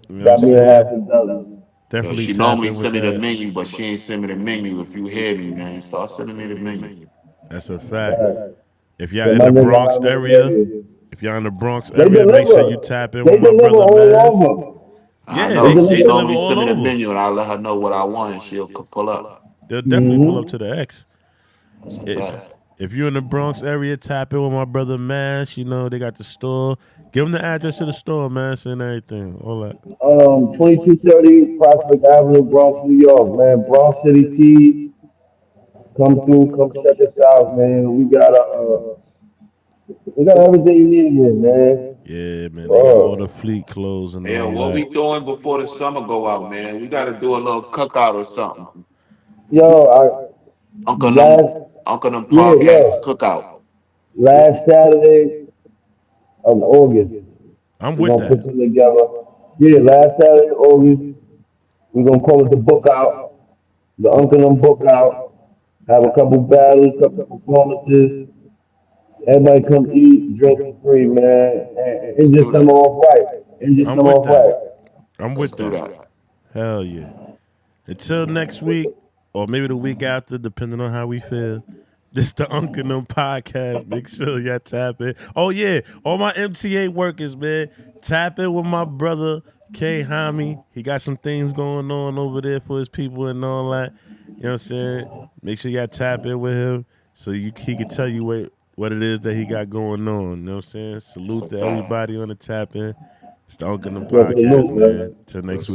You know what I'm Got me a half saying? a dozen. Yo, Definitely she tap normally in with send me the that. menu, but she ain't send me the menu. If you hear me, man, start sending me the menu. That's a fact. Right. If y'all Yeah, in my the nigga Bronx Hollow area, area. if y'all in the Bronx They area, make sure you deliver. tap in They with my deliver brother Maz. all over. I Yeah, They know. they She deliver. deliver normally all send me the over. menu and I let her know what I want and she'll pull up. They'll definitely pull up Mm-hmm. to the X. That's a If fact. if you're in the Bronx area, tap in with my brother Mash. You know, they got the store. Give them the address to the store, Mash, and everything. All that. 2230 Prospect Avenue, Bronx, New York, man. Bronx City Tees. Come through, come check us out, man. We got everything you need here, man. Yeah, man. They got all the Oh, fleet clothes and Yeah, all what we that. doing before the summer go out, man? We got to do a little cookout or something. yo, Uncle them, last, Uncle them yeah, podcast yo, cookout. last Saturday of August, I'm we're with gonna put that. something together. Yeah, last Saturday of August, we're gonna call it the book out, the Uncle and book out. Have a couple battles, couple performances. Everybody come eat, drink for free, man. And Let's just do come that. off right. And just I'm come with off that. right. I'm Let's with do that. that. Hell yeah. Until next week, or maybe the week after, depending on how we feel. This the Uncle Them podcast. Make sure y'all tap in. Oh yeah, all my MTA workers, man. Tap in with my brother K Hami. He got some things going on over there for his people and all that. You know what I'm saying? Make sure y'all tap in with him so he can tell you what it is that he got going on. You know what I'm saying? That's Salute a to fact. everybody on the tap in. It's the Uncle Them Yes, podcast, salute, man. man. Till next Yes, week.